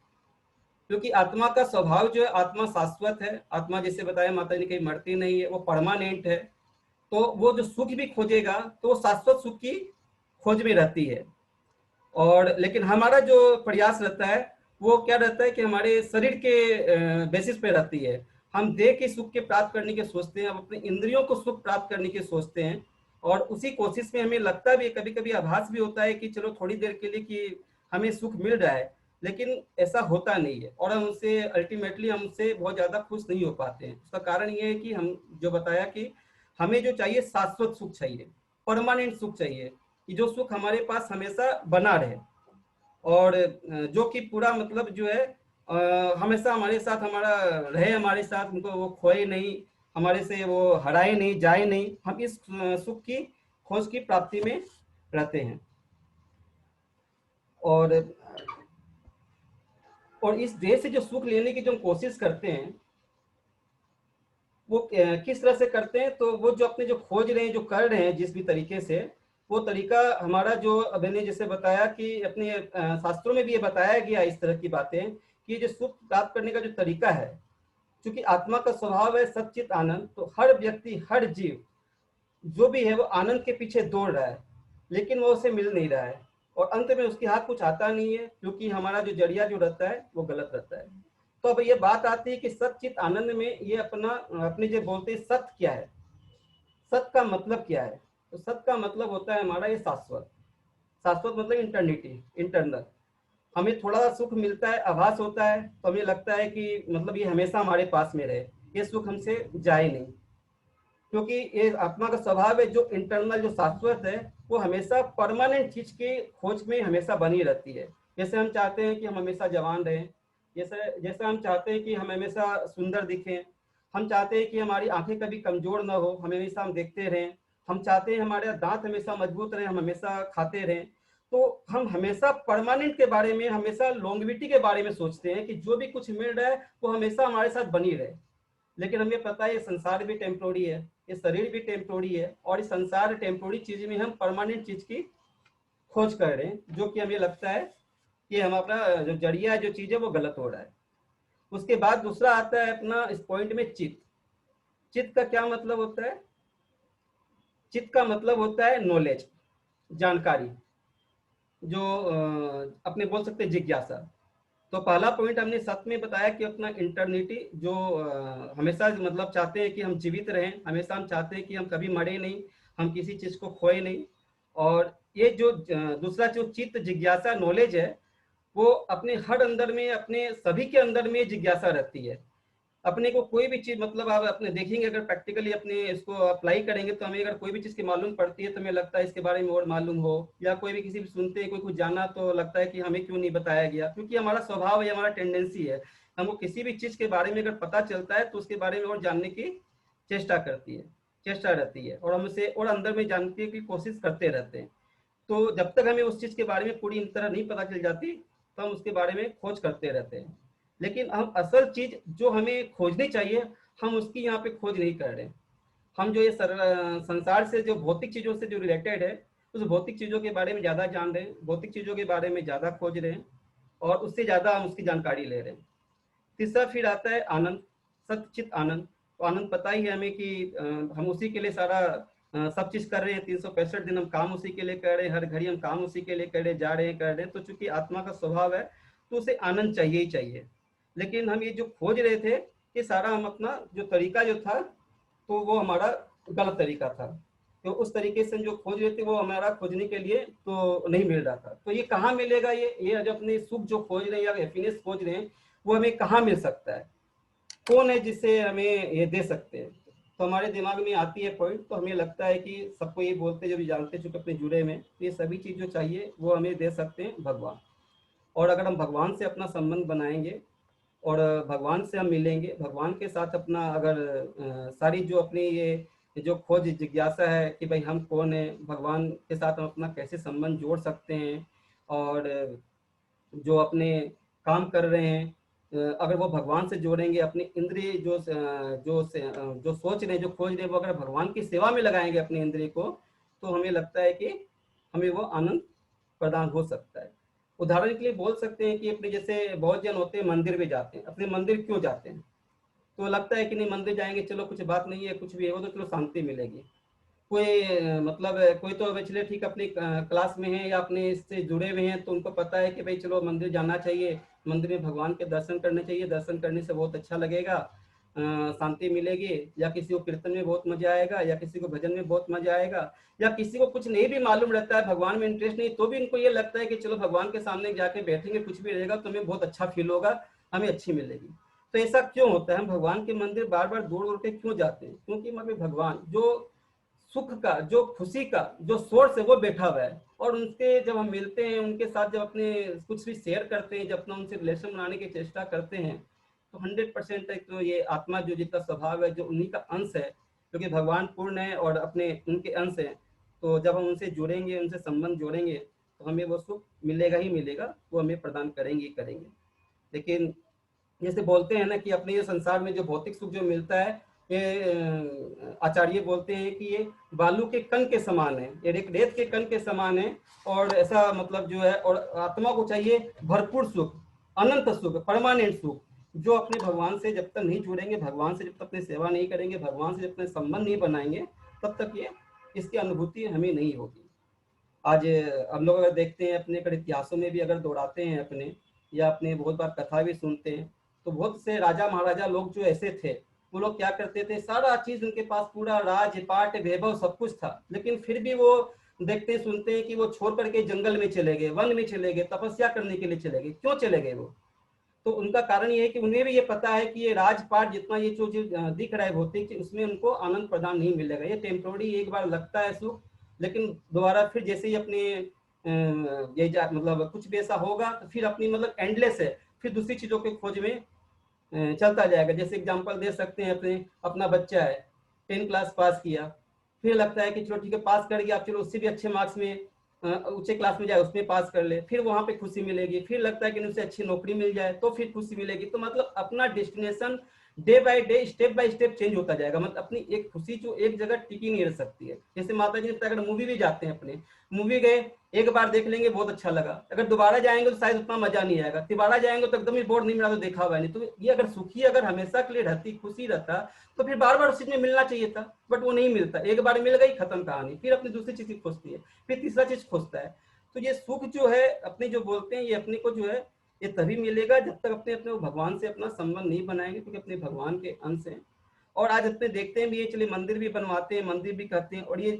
क्योंकि आत्मा का स्वभाव जो है, आत्मा शाश्वत है। आत्मा जैसे बताया माता जी, कहीं मरती नहीं है, वो परमानेंट है। तो वो जो सुख भी खोजेगा तो वो शाश्वत सुख की खोज में रहती है। और लेकिन हमारा जो प्रयास रहता है वो क्या रहता है कि हमारे शरीर के बेसिस पे रहती है। हम देह के सुख के प्राप्त करने के सोचते हैं, हम अपने इंद्रियों को सुख प्राप्त करने के सोचते हैं, और उसी कोशिश में हमें लगता भी, कभी कभी आभास भी होता है कि चलो थोड़ी देर के लिए कि हमें सुख मिल रहा है, लेकिन ऐसा होता नहीं है। और हम उससे अल्टीमेटली हमसे बहुत ज्यादा खुश नहीं हो पाते हैं। उसका कारण ये है कि हम जो बताया कि हमें जो चाहिए शाश्वत सुख चाहिए, परमानेंट सुख चाहिए, कि जो सुख हमारे पास हमेशा बना रहे, और जो कि पूरा मतलब जो है हमेशा हमारे साथ हमारा रहे, हमारे साथ, उनको वो खोए नहीं, हमारे से वो हराए नहीं, जाए नहीं। हम इस सुख की खोज की प्राप्ति में रहते हैं। और इस देह से जो सुख लेने की जो हम कोशिश करते हैं, वो किस तरह से करते हैं? तो वो जो अपने जो खोज रहे हैं, जो कर रहे हैं जिस भी तरीके से, वो तरीका हमारा जो मैंने जैसे बताया कि अपने शास्त्रों में भी ये बताया गया इस तरह की बातें, कि जो सुख प्राप्त करने का जो तरीका है, क्योंकि आत्मा का स्वभाव है सच्चित आनंद, तो हर व्यक्ति, हर जीव जो भी है वो आनंद के पीछे दौड़ रहा है, लेकिन वो उसे मिल नहीं रहा है, और अंत में उसके हाथ कुछ आता नहीं है, क्योंकि हमारा जो जरिया जो रहता है वो गलत रहता है। तो अब ये बात आती है कि सच्चित आनंद में ये अपने जो बोलते हैं सत्य क्या है, सत्य का मतलब क्या है? तो सत्य का मतलब होता है हमारा ये शाश्वत। शाश्वत मतलब इंटरनिटी, इंटरनल। हमें थोड़ा सा सुख मिलता है, आभास होता है, तो हमें लगता है कि मतलब ये हमेशा हमारे पास में रहे, ये सुख हमसे जाए नहीं, क्योंकि ये आत्मा का स्वभाव है। जो इंटरनल, जो शाश्वत है, वो हमेशा परमानेंट चीज की खोज में हमेशा बनी रहती है। जैसे हम चाहते हैं कि हम हमेशा जवान रहें, जैसा हम चाहते हैं कि हम हमेशा सुंदर दिखें, हम चाहते हैं कि हमारी आंखें कभी कमजोर ना हो, हमेशा हम देखते रहें, हम चाहते हैं हमारे दांत हमेशा मजबूत रहें, हम हमेशा खाते रहें। तो हम हमेशा परमानेंट के बारे में, हमेशा लॉन्गेविटी के बारे में सोचते हैं कि जो भी कुछ मिल रहा है वो हमेशा हमारे साथ बनी रहे। लेकिन हमें पता है ये संसार भी टेम्पोररी है, ये शरीर भी टेम्पोररी है, और इस संसार टेम्पोररी चीज में हम परमानेंट चीज की खोज कर रहे हैं, जो कि हमें लगता है कि हम अपना जो जरिया जो चीज है वो गलत हो रहा है। उसके बाद दूसरा आता है अपना इस पॉइंट में चित्त। चित्त का क्या मतलब होता है? चित्त का मतलब होता है नॉलेज, जानकारी, जो अपने बोल सकते हैं जिज्ञासा। तो पहला पॉइंट हमने सत्य में बताया कि अपना इंटरनिटी जो हमेशा मतलब चाहते हैं कि हम जीवित रहें, हमेशा हम चाहते हैं कि हम कभी मरे नहीं, हम किसी चीज को खोए नहीं। और ये जो दूसरा जो चित्त जिज्ञासा नॉलेज है, वो अपने हर अंदर में, अपने सभी के अंदर में जिज्ञासा रहती है। अपने को कोई भी चीज मतलब आप अपने देखेंगे, अगर प्रैक्टिकली अपने इसको अप्लाई करेंगे तो हमें अगर कोई भी चीज की मालूम पड़ती है तो हमें लगता है इसके बारे में और मालूम हो, या कोई भी किसी भी सुनते हैं कोई कुछ जाना तो लगता है कि हमें क्यों नहीं बताया गया, क्योंकि हमारा स्वभाव है, हमारा टेंडेंसी है, हमको किसी भी चीज के बारे में अगर पता चलता है तो उसके बारे में और जानने की चेष्टा रहती है, और हम उसे और अंदर में जानने की कोशिश करते रहते हैं। तो जब तक हमें उस चीज के बारे में पूरी तरह नहीं पता चल जाती तो हम उसके बारे में खोज करते रहते हैं। लेकिन हम असल चीज जो हमें खोजनी चाहिए हम उसकी यहाँ पे खोज नहीं कर रहे। हम जो ये संसार से जो भौतिक चीजों से जो रिलेटेड है उस भौतिक चीजों के बारे में ज्यादा जान रहे हैं, भौतिक चीजों के बारे में ज्यादा खोज रहे हैं, और उससे ज्यादा हम उसकी जानकारी ले रहे हैं। तीसरा फिर आता है आनंद, सच्चित आनंद। तो आनंद पता ही है हमें कि हम उसी के लिए सारा सब चीज कर रहे हैं, 365 दिन हम काम उसी के लिए कर रहे हैं, हर घड़ी हम काम उसी के लिए कर रहे, जा रहे हैं, कर रहे हैं। तो चूंकि आत्मा का स्वभाव है तो उसे आनंद चाहिए ही चाहिए। लेकिन हम ये जो खोज रहे थे कि सारा हम अपना जो तरीका जो था तो वो हमारा गलत तरीका था। तो उस तरीके से जो खोज रहे थे वो हमारा खोजने के लिए तो नहीं मिल रहा था। तो ये कहाँ मिलेगा? ये जो अपने सुख जो खोज रहे हैं या हैप्पीनेस खोज रहे हैं वो हमें कहाँ मिल सकता है? कौन है जिससे हमें ये दे सकते हैं? तो हमारे दिमाग में आती है पॉइंट, तो हमें लगता है कि सबको ये बोलते जो भी जानते चुके अपने जुड़े में, तो ये सभी चीज जो चाहिए वो हमें दे सकते हैं भगवान। और अगर हम भगवान से अपना संबंध बनाएंगे और भगवान से हम मिलेंगे, भगवान के साथ अपना अगर सारी जो अपनी ये जो खोज जिज्ञासा है कि भाई हम कौन है, भगवान के साथ हम अपना कैसे संबंध जोड़ सकते हैं, और जो अपने काम कर रहे हैं अगर वो भगवान से जोड़ेंगे, अपनी इंद्रिय जो सोच रहे हैं, जो खोज रहे हैं, वो अगर भगवान की सेवा में लगाएंगे अपने इंद्रिय को, तो हमें लगता है कि हमें वो आनंद प्रदान हो सकता है। उदाहरण के लिए बोल सकते हैं कि अपने जैसे बहुत जन होते हैं मंदिर में जाते हैं, अपने मंदिर क्यों जाते हैं? तो लगता है कि नहीं मंदिर जाएंगे चलो कुछ बात नहीं है, कुछ भी है वो तो चलो शांति मिलेगी। कोई मतलब कोई तो चलिए ठीक अपनी क्लास में है या अपने इससे जुड़े हुए हैं तो उनको पता है कि भाई चलो मंदिर जाना चाहिए, मंदिर में भगवान के दर्शन करने चाहिए, दर्शन करने से बहुत अच्छा लगेगा, शांति मिलेगी, या किसी को कीर्तन में बहुत मजा आएगा, या किसी को भजन में बहुत मजा आएगा, या किसी को कुछ नहीं भी मालूम रहता है, भगवान में इंटरेस्ट नहीं, तो भी इनको ये लगता है कि चलो भगवान के सामने जाके बैठेंगे, कुछ भी रहेगा तो हमें बहुत अच्छा फील होगा, हमें अच्छी मिलेगी। तो ऐसा क्यों होता है? हम भगवान के मंदिर बार बार दौड़ के क्यों जाते हैं? क्योंकि हमें भगवान जो सुख का, जो खुशी का जो सोर्स है वो बैठा हुआ है, और उनके जब हम मिलते हैं, उनके साथ जब अपने कुछ भी शेयर करते हैं, जब अपना उनसे रिलेशन बनाने की चेष्टा करते हैं, तो 100% तक तो ये आत्मा जो जिसका स्वभाव है, जो उन्हीं का अंश है, क्योंकि भगवान पूर्ण है और अपने उनके अंश है, तो जब हम उनसे जुड़ेंगे, उनसे संबंध जोड़ेंगे तो हमें वो सुख मिलेगा ही मिलेगा, वो हमें प्रदान करेंगे ही करेंगे। लेकिन जैसे बोलते हैं ना कि अपने ये संसार में जो भौतिक सुख जो मिलता है, ये आचार्य बोलते हैं कि ये बालू के कण के समान है, ये एक रेत के कण के समान है, और ऐसा मतलब जो है, और आत्मा को चाहिए भरपूर सुख, अनंत सुख, परमानेंट सुख, जो अपने भगवान से जब तक नहीं जुड़ेंगे, भगवान से जब तक अपनी सेवा नहीं करेंगे, भगवान से जब तक संबंध नहीं बनाएंगे, तब तक ये इसकी अनुभूति हमें नहीं होगी। आज हम लोग अगर देखते हैं अपने इतिहासों में भी अगर दौड़ाते हैं अपने, या अपने बहुत बार कथा भी सुनते हैं, तो बहुत से राजा महाराजा लोग जो ऐसे थे, वो लोग क्या करते थे, सारा चीज उनके पास, पूरा राजपाट वैभव सब कुछ था, लेकिन फिर भी वो देखते सुनते हैं कि वो छोड़ करके जंगल में चले गए, वन में चले गए, तपस्या करने के लिए चले गए। क्यों चले गए वो? तो उनका कारण ये है कि उन्हें भी ये पता है कि ये राजपाट जितना ये जो दिख रहा है भौतिक, उसमें उनको आनंद प्रदान नहीं मिलेगा, ये टेम्पोररी एक बार लगता है सुख, लेकिन दोबारा फिर जैसे ही अपने मतलब कुछ भी ऐसा होगा तो फिर अपनी मतलब एंडलेस है, फिर दूसरी चीजों के खोज में चलता जाएगा। जैसे एग्जांपल दे सकते हैं, अपना बच्चा है 10 क्लास पास किया, फिर लगता है कि चलो ठीक है पास कर गया, चलो उससे भी अच्छे मार्क्स में ऊंचे क्लास में जाए, उसमें पास कर ले, फिर वहां पे खुशी मिलेगी, फिर लगता है कि उसे अच्छी नौकरी मिल जाए तो फिर खुशी मिलेगी। तो मतलब अपना destination day by day, step by step change होता जाएगा। मतलब अपनी एक खुशी जो एक जगह टिकी नहीं रह सकती है। जैसे माता जी ने अगर मूवी भी जाते हैं, अपने मूवी गए एक बार देख लेंगे बहुत अच्छा लगा, अगर दोबारा जाएंगे तो शायद उतना मजा नहीं आएगा, दोबारा जाएंगे तो एकदम ही बोर्ड नहीं मिला तो देखा हुआ नहीं। तो ये अगर सुखी अगर हमेशा के लिए रहती, खुशी रहता, तो फिर बार बार उस चीज में मिलना चाहिए था, बट वो नहीं मिलता। एक बार मिल गई, खत्म कहानी, फिर अपनी दूसरी चीज खोजती है, फिर तीसरा चीज खोजता है। तो ये सुख जो है अपने जो बोलते हैं, ये अपने को जो है ये तभी मिलेगा जब तक अपने अपने भगवान से अपना संबंध नहीं बनाएंगे, क्योंकि अपने भगवान के अंश हैं। और आज अपने देखते हैं भी, ये चलिए मंदिर भी बनवाते हैं, मंदिर भी करते हैं। और ये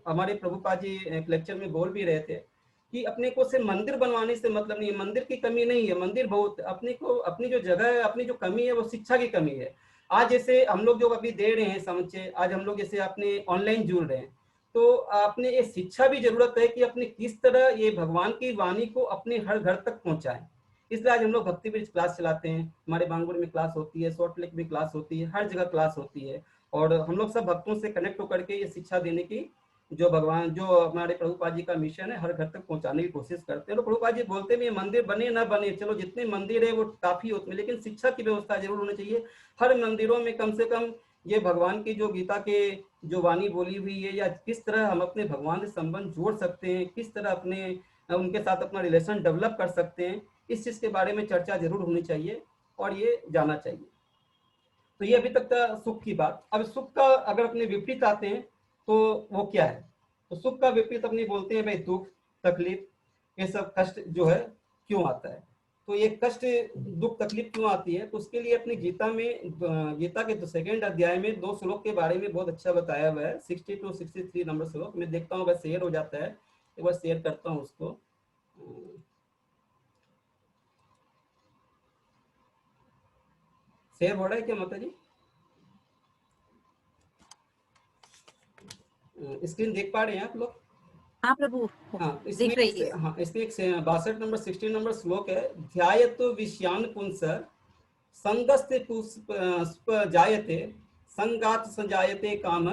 हमारे प्रभुपाद जी एक लेक्चर में बोल भी रहे थे कि अपने को सिर्फ मंदिर बनवाने से मतलब नहीं है, मंदिर की कमी नहीं है, मंदिर बहुत, अपने को अपनी जो जगह है, अपनी जो कमी है वो शिक्षा की कमी है। आज जैसे हम लोग जो अभी दे रहे हैं समझे, आज हम लोग जैसे अपने ऑनलाइन जुड़ रहे हैं, तो आपने ये शिक्षा भी जरूरत है कि अपने किस तरह ये भगवान की वाणी को अपने हर घर तक पहुंचाएं। इसलिए आज हम लोग भक्ति ब्रिज क्लास चलाते हैं, हमारे बांगुर में क्लास होती है, सॉल्ट लेक में क्लास होती है, हर जगह क्लास होती है। और हम लोग सब भक्तों से कनेक्ट होकर के ये शिक्षा देने की जो भगवान, जो हमारे प्रभुपाद जी का मिशन है, हर घर तक पहुंचाने की कोशिश करते हैं। तो प्रभुपाद जी बोलते भी मंदिर बने ना बने, चलो जितने मंदिर है वो काफी होते हैं, लेकिन शिक्षा की व्यवस्था जरूर होनी चाहिए। हर मंदिरों में कम से कम ये भगवान की जो गीता के जो वाणी बोली हुई है, या किस तरह हम अपने भगवान से संबंध जोड़ सकते हैं, किस तरह अपने उनके साथ अपना रिलेशन डेवलप कर सकते हैं, इस चीज के बारे में चर्चा जरूर होनी चाहिए और ये जाना चाहिए। तो ये अभी तक था सुख की बात। अब सुख का अगर अपने विपरीत आते हैं तो वो क्या है? तो सुख का विपरीत अपने बोलते हैं भाई दुख, तकलीफ, ये सब कष्ट जो है क्यों आता है। तो ये कष्ट, दुख, तकलीफ क्यों आती है? तो उसके लिए अपनी गीता में, गीता के 2 अध्याय में 2 श्लोक के बारे में बहुत अच्छा बताया हुआ है। 60 to 63 नंबर श्लोक मैं देखता हूँ, बस शेयर हो जाता है, एक बार शेयर करता हूँ उसको। शेयर हो रहा है क्या माता जी? स्क्रीन देख पा रहे हैं आप लोग? हाँ प्रभु, हाँ, देख रही है। हाँ, इसमें एक 62 नंबर 16 नंबर श्लोक है। ध्यायतो विषयान पुंस संगस्ते पुष्प जायते संगात संजायते काम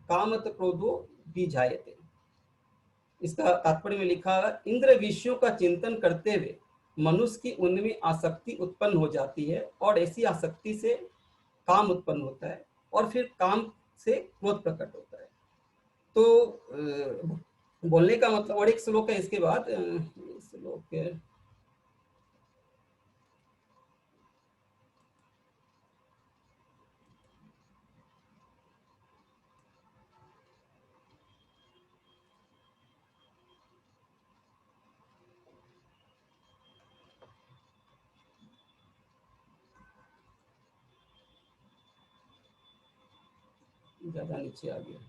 कामत क्रोधो बीजायते। इसका तात्पर्य में लिखा है, इंद्र विषयों का चिंतन करते हुए मनुष्य की उनमें आसक्ति उत्पन्न हो जाती है, और ऐसी आसक्ति से काम उत्पन्न होता है, और फिर काम से क्रोध प्रकट होता है। तो बोलने का मतलब, और एक श्लोक है इसके बाद, श्लोक है ज्यादा नीचे आ गया।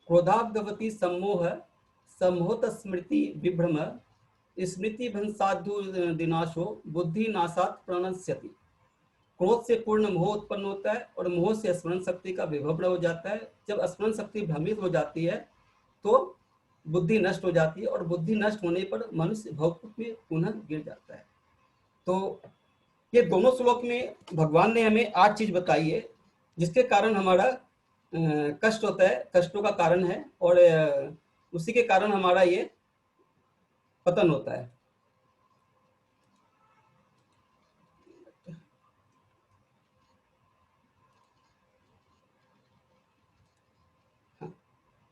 क्रोधाब्दवती सम्मोह सम्मोहत स्मृति विभ्रम स्मृति भंसाधु दिनाशो बुद्धि नाशात प्रणश्यति। क्रोध से पूर्ण मोह उत्पन्न होता है, और मोह से स्मरण शक्ति का विभ्रम हो जाता है। जब स्मरण शक्ति भ्रमित हो जाती है तो बुद्धि नष्ट हो जाती है, और बुद्धि नष्ट होने पर मनुष्य भवकूप में पुनः गिर जाता है। तो ये दोनों श्लोक में भगवान ने हमें 8 चीज बताई है जिसके कारण हमारा कष्ट होता है, कष्टों का कारण है, और उसी के कारण हमारा ये पतन होता है।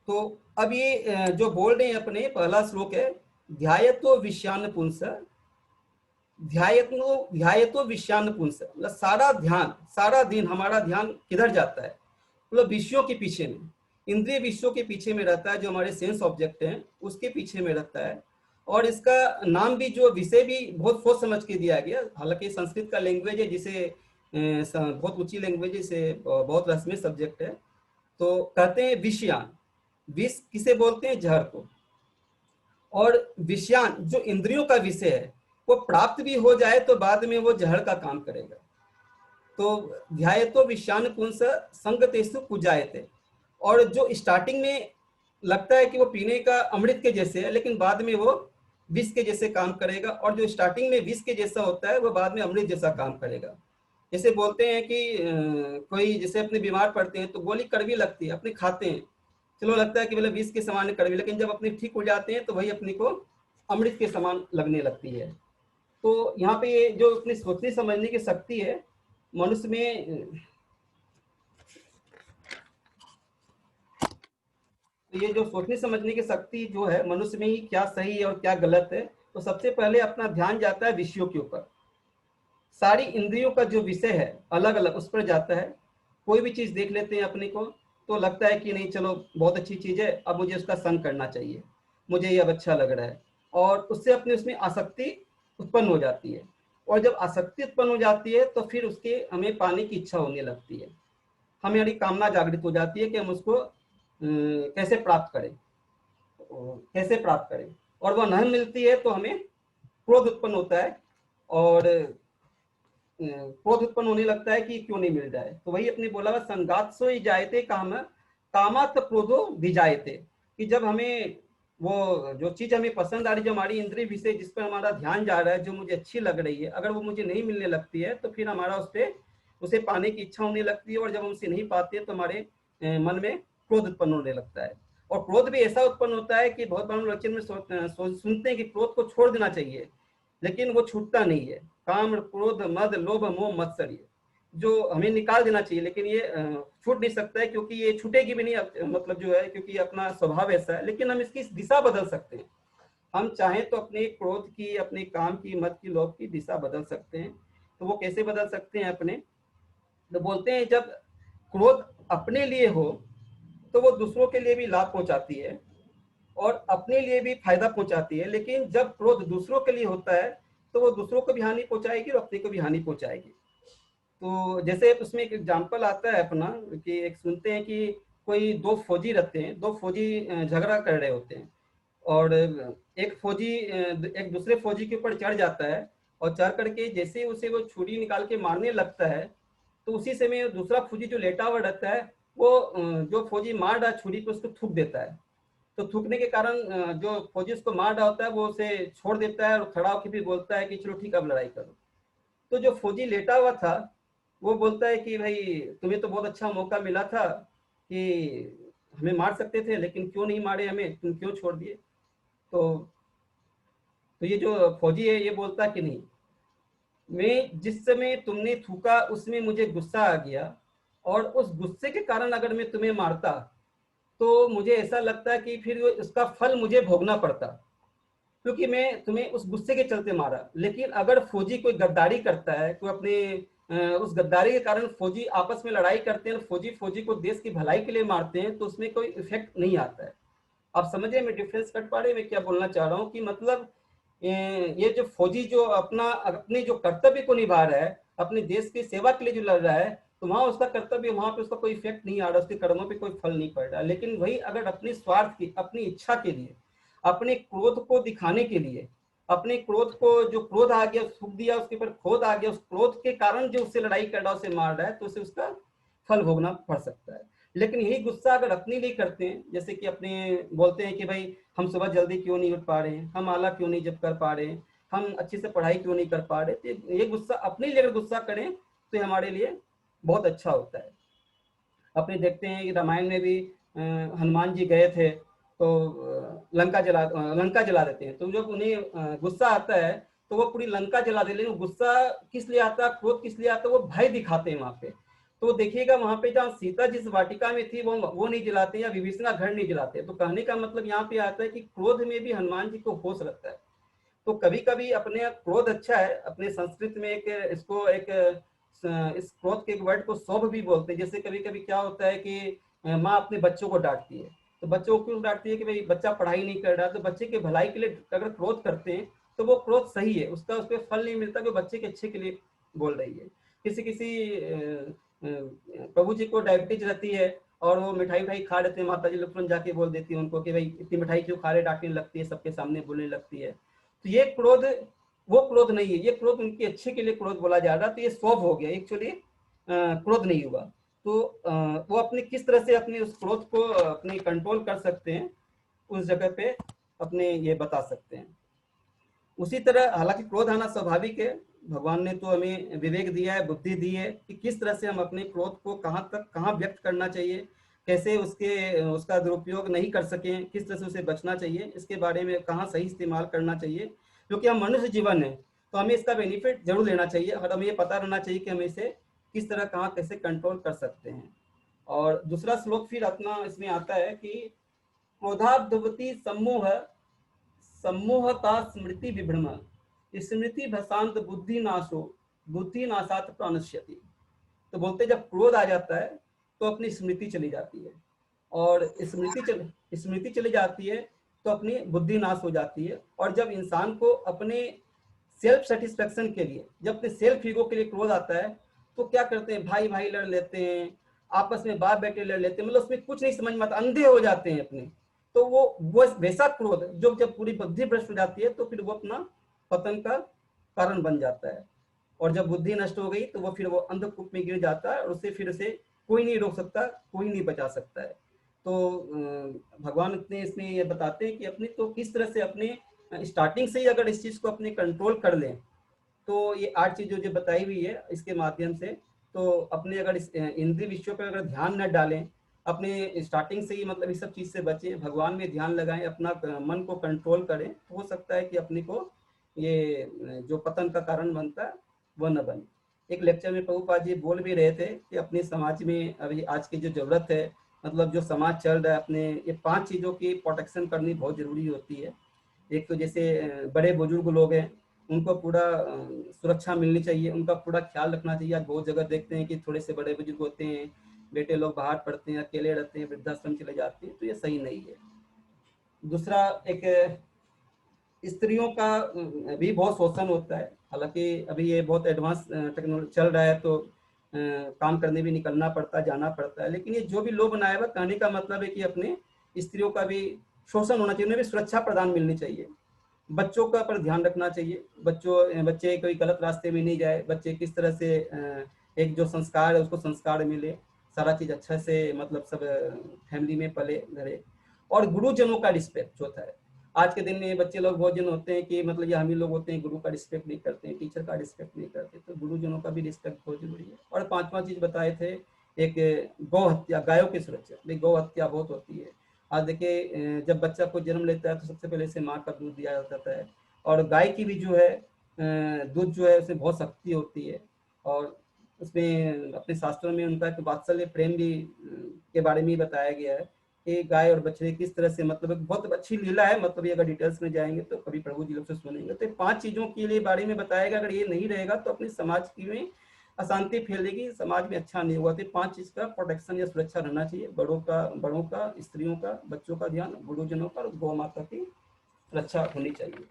तो अब ये जो बोल रहे हैं अपने, पहला श्लोक है, ध्यायतो विषयान पुंस, ध्यायतो विषयान पुंस, मतलब सारा ध्यान, सारा दिन हमारा ध्यान किधर जाता है? मतलब विषयों के पीछे में, इंद्रिय विषयों के पीछे में रहता है, जो हमारे सेंस ऑब्जेक्ट हैं उसके पीछे में रहता है। और इसका नाम भी, जो विषय भी बहुत सोच समझ के दिया गया। हालांकि संस्कृत का लैंग्वेज है, जिसे बहुत ऊंची लैंग्वेज है, इसे बहुत रसमय सब्जेक्ट है। तो कहते हैं विषयान, विष किसे बोलते हैं? जहर को। और विषयान जो इंद्रियों का विषय है, वो प्राप्त भी हो जाए तो बाद में वो जहर का काम करेगा। तो ध्यायतो विषान पुंस संगतेषु पूजायते। और जो स्टार्टिंग में लगता है कि वो पीने का अमृत के जैसे है, लेकिन बाद में वो विष के जैसे काम करेगा, और जो स्टार्टिंग में विष के जैसा होता है वो बाद में अमृत जैसा काम करेगा। जैसे बोलते हैं कि कोई जैसे अपने बीमार पड़ते हैं तो गोली कड़वी लगती है, अपने खाते हैं, चलो लगता है कि मतलब विष के समान कड़वी, लेकिन जब अपने ठीक हो जाते हैं तो वही अपने को अमृत के समान लगने लगती है। तो यहाँ पे ये जो अपनी सोचने समझने की शक्ति है मनुष्य में, तो ये जो सोचने समझने की शक्ति जो है मनुष्य में ही क्या सही है और क्या गलत है, तो सबसे पहले अपना ध्यान जाता है विषयों के ऊपर। सारी इंद्रियों का जो विषय है अलग अलग उस पर जाता है। कोई भी चीज देख लेते हैं अपने को तो लगता है कि नहीं चलो बहुत अच्छी चीज है, अब मुझे उसका संग करना चाहिए, मुझे ये अब अच्छा लग रहा है, और उससे अपने उसमें आसक्ति उत्पन्न हो जाती है। और जब आसक्ति उत्पन्न हो जाती है तो फिर उसके हमें पाने की इच्छा होने लगती है, हमारी कामना जागृत हो जाती है कि हम उसको कैसे प्राप्त करें, और वह नहीं मिलती है तो हमें क्रोध उत्पन्न होता है, और क्रोध उत्पन्न होने लगता है कि क्यों नहीं मिल जाए। तो वही अपने बोला हुआ संगात्सो ही जायते काम कामात क्रोधो भी जायते, कि जब हमें वो जो चीज हमें पसंद आ रही, जो हमारी इंद्रिय विषय जिस पर हमारा ध्यान जा रहा है, जो मुझे अच्छी लग रही है, अगर वो मुझे नहीं मिलने लगती है तो फिर हमारा उसे पाने की इच्छा होने लगती है, और जब हम उसे नहीं पाते तो हमारे मन में क्रोध उत्पन्न होने लगता है। और क्रोध भी ऐसा उत्पन्न होता है कि बहुत बार वचन में सुनते हैं कि क्रोध को छोड़ देना चाहिए, लेकिन वो छूटता नहीं है। काम क्रोध मद लोभ मोह मत्सर्य जो हमें निकाल देना चाहिए, लेकिन ये छूट नहीं सकता है, क्योंकि ये छूटेगी भी नहीं, मतलब जो है, क्योंकि अपना स्वभाव ऐसा है। लेकिन हम इसकी दिशा बदल सकते हैं, हम चाहें तो अपने क्रोध की, अपने काम की, मद की, लोभ की दिशा बदल सकते हैं। तो वो कैसे बदल सकते हैं अपने, तो बोलते हैं जब क्रोध अपने लिए हो तो वो दूसरों के लिए भी लाभ पहुंचाती है और अपने लिए भी फायदा पहुंचाती है, लेकिन जब क्रोध दूसरों के लिए होता है तो वो दूसरों को भी हानि पहुंचाएगी और अपने को भी हानि पहुंचाएगी। तो जैसे उसमें एक एग्जाम्पल आता है अपना कि एक सुनते हैं कि कोई दो फौजी रहते हैं, दो फौजी झगड़ा कर रहे होते हैं, और एक फौजी एक दूसरे फौजी के ऊपर चढ़ जाता है, और चढ़ करके जैसे उसे वो छुरी निकाल के मारने लगता है तो उसी समय दूसरा फौजी जो लेटा हुआ रहता है वो जो फौजी मार रहा है छुरी पे उसको थूक देता है। तो थूकने के कारण जो फौजी उसको मार रहा होता है वो उसे छोड़ देता है और खड़ा होकर फिर बोलता है कि चलो ठीक अब लड़ाई करो। तो जो फौजी लेटा हुआ था वो बोलता है कि भाई तुम्हें तो बहुत अच्छा मौका मिला था कि हमें मार सकते थे, लेकिन क्यों नहीं मारे हमें, तुम क्यों छोड़ दिए। तो ये जो फौजी है ये बोलता कि नहीं, मैं जिस समय तुमने थूका उसमें मुझे गुस्सा आ गया, और उस गुस्से के कारण अगर मैं तुम्हें मारता तो मुझे ऐसा लगता है कि फिर उसका फल मुझे भोगना पड़ता, क्योंकि मैं तुम्हें उस गुस्से के चलते मारा। लेकिन अगर फौजी कोई गद्दारी करता है, कोई अपने उस गद्दारी के कारण फौजी आपस में लड़ाई करते हैं, फौजी को देश की भलाई के लिए मारते हैं, तो उसमें कोई इफेक्ट नहीं आता है। आप समझे मैं डिफरेंस कर पा रहे मैं क्या बोलना चाह रहा हूँ, कि मतलब ये जो फौजी जो अपने जो कर्तव्य को निभा रहा है, अपने देश की सेवा के लिए जो लड़ रहा है, तो वहां उसका कर्तव्य, वहां पे उसका कोई इफेक्ट नहीं आ रहा, उसके कर्मों पे कोई फल नहीं पड़ रहा। लेकिन वही अगर अपने स्वार्थ की, अपनी इच्छा के लिए, अपने क्रोध को दिखाने के लिए, अपने क्रोध को, जो क्रोध आ गया थूक दिया, उसके ऊपर क्रोध आ गया, उस क्रोध के कारण जो उससे लड़ाई कर रहा है, उसे मार रहा है, तो उसे उसका फल भोगना पड़ सकता है। लेकिन यही गुस्सा अगर अपने लिए करते हैं, जैसे कि अपने बोलते हैं कि भाई हम सुबह जल्दी क्यों नहीं उठ पा रहे हैं, हम आला क्यों नहीं जप कर पा रहे हैं, हम अच्छे से पढ़ाई क्यों नहीं कर पा रहे, तो ये गुस्सा अपने लिए अगर गुस्सा करें तो हमारे लिए बहुत अच्छा होता है। अपने देखते हैं कि रामायण में भी हनुमान जी गए थे तो लंका जला देते हैं, तो जब उन्हें गुस्सा आता है तो वो पूरी लंका जला दे। लेकिन गुस्सा किस लिए आता है, क्रोध किस लिए आता है, वो भय दिखाते हैं वहां पे। तो देखिएगा वहां पे जहाँ सीता जिस वाटिका में थी वो नहीं जलाते, या विभीषण का घर नहीं जलाते। तो कहने का मतलब यहाँ पे आता है कि क्रोध में भी हनुमान जी को होश रहता है। तो कभी कभी अपने क्रोध अच्छा है, अपने संस्कृत में इस क्रोध के वर्ड को शोभ भी बोलते हैं। जैसे कभी कभी क्या होता है कि माँ अपने बच्चों को डांटती है, तो बच्चों को क्यों डांटती है कि भाई बच्चा पढ़ाई नहीं कर रहा, तो बच्चे के भलाई के लिए अगर क्रोध करते हैं तो वो क्रोध सही है, उसका उस पर फल नहीं मिलता, कि बच्चे के अच्छे के लिए बोल रही है। किसी प्रभु जी को डायबिटीज रहती है और वो मिठाई खा लेते हैं, माता जी तुरंत जाके बोल देती है उनको कि भाई इतनी मिठाई क्यों खा रहे, डांटने लगती है, सबके सामने बोलने लगती है। तो ये क्रोध वो क्रोध नहीं है, ये क्रोध उनके अच्छे के लिए क्रोध बोला जा रहा है। तो ये शोभ हो गया, एक्चुअली क्रोध नहीं हुआ, तो वो अपने किस तरह से अपने उस क्रोध को अपने कंट्रोल कर सकते हैं, उस जगह पे अपने ये बता सकते हैं। उसी तरह हालांकि क्रोध आना स्वाभाविक है, भगवान ने तो हमें विवेक दिया है, बुद्धि दी है कि किस तरह से हम अपने क्रोध को कहाँ व्यक्त करना चाहिए, कैसे उसका दुरुपयोग नहीं कर सकें, किस तरह से उसे बचना चाहिए, इसके बारे में कहाँ सही इस्तेमाल करना चाहिए। क्योंकि हम मनुष्य जीवन है तो हमें इसका बेनिफिट जरूर लेना चाहिए और हमें ये पता रहना चाहिए कि हम इसे किस तरह कहाँ कैसे कंट्रोल कर सकते हैं। और दूसरा श्लोक फिर अपना इसमें आता है कि क्रोधाब्धवती सम्मोहता स्मृति विभ्रम स्मृति भसांत बुद्धि नाशो बुद्धि नाशात प्राणश्यति। तो बोलते जब क्रोध आ जाता है तो अपनी स्मृति चली जाती है, और स्मृति चली जाती है तो अपनी बुद्धि नाश हो जाती है। और जब इंसान को अपने सेल्फ सेटिस्फेक्शन के लिए, जब अपने सेल्फ ईगो के लिए क्रोध आता है तो क्या करते हैं, भाई भाई लड़ लेते हैं, आपस में बाप बेटे लड़ लेते हैं, मतलब उसमें कुछ नहीं समझ में आता, अंधे हो जाते हैं अपने। तो वो वैसा क्रोध जो जब पूरी बुद्धि भ्रष्ट हो जाती है तो फिर वो अपना पतन का कारण बन जाता है। और जब बुद्धि नष्ट हो गई तो वो फिर वो अंधकूप में गिर जाता है और उसे फिर से कोई नहीं रोक सकता, कोई नहीं बचा सकता है। तो भगवान इतने इसमें ये बताते हैं कि अपनी तो किस तरह से अपने स्टार्टिंग से ही अगर इस चीज को अपने कंट्रोल कर लें तो ये 8 चीजें जो बताई हुई है इसके माध्यम से, तो अपने अगर इंद्रिय विषयों पर अगर ध्यान न डालें, अपने स्टार्टिंग से ही मतलब इस सब चीज से बचें, भगवान में ध्यान लगाएं, अपना मन को कंट्रोल करें, तो हो सकता है कि अपने को ये जो पतन का कारण बनता है वह न बने। एक लेक्चर में प्रभुपाद जी बोल भी रहे थे कि अपने समाज में अभी आज की जो जरूरत है, मतलब जो समाज चल रहा है, अपने ये 5 चीजों की प्रोटेक्शन करनी बहुत जरूरी होती है। एक तो जैसे बड़े बुजुर्ग लोग हैं उनको पूरा सुरक्षा मिलनी चाहिए, उनका पूरा ख्याल रखना चाहिए। आज बहुत जगह देखते हैं कि थोड़े से बड़े बुजुर्ग होते हैं, बेटे लोग बाहर पढ़ते हैं, अकेले रहते हैं, वृद्धाश्रम चले जाते हैं, तो ये सही नहीं है। दूसरा, एक स्त्रियों का भी बहुत शोषण होता है, हालांकि अभी ये बहुत एडवांस टेक्नोलॉजी चल रहा है तो काम करने भी निकलना पड़ता है, जाना पड़ता है, लेकिन ये जो भी लोग बनाए हुआ, कहने का मतलब है कि अपने स्त्रियों का भी शोषण होना चाहिए, उन्हें भी सुरक्षा प्रदान मिलनी चाहिए। बच्चों का पर ध्यान रखना चाहिए, बच्चे कोई गलत रास्ते में नहीं जाए, बच्चे किस तरह से एक जो संस्कार है उसको संस्कार मिले, सारा चीज अच्छा से मतलब सब फैमिली में पले घरे। और गुरुजनों का रिस्पेक्ट होता है। आज के दिन में बच्चे लोग बहुत जन होते हैं कि मतलब ये हम ही लोग होते हैं गुरु का रिस्पेक्ट नहीं करते हैं, टीचर का रिस्पेक्ट नहीं करते, तो गुरुजनों का भी रिस्पेक्ट बहुत जरूरी है। और 5वां चीज बताए थे, एक गौ हत्या, गायों की सुरक्षा। गौ हत्या बहुत होती है। आज देखिए जब बच्चा को जन्म लेता है तो सबसे पहले से माँ का दूध दिया जाता है, और गाय की भी जो है दूध जो है उसमें बहुत शक्ति होती है, और उसमें अपने शास्त्रों में उनका एक वात्सल्य प्रेम भी के बारे में बताया गया है कि गाय और बछड़े किस तरह से, मतलब एक बहुत अच्छी लीला है। मतलब ये अगर डिटेल्स में जाएंगे तो कभी प्रभु जी लोग से सुनेंगे। तो 5 चीजों के लिए बारे में बताएगा, अगर ये नहीं रहेगा तो अपने समाज की में अशांति फैलेगी, समाज में अच्छा नहीं हुआ। तो 5 चीज का प्रोटेक्शन या सुरक्षा रहना चाहिए, बड़ों का, स्त्रियों का, बच्चों का ध्यान, गुरुजनों का, और गौ माता की रक्षा होनी चाहिए।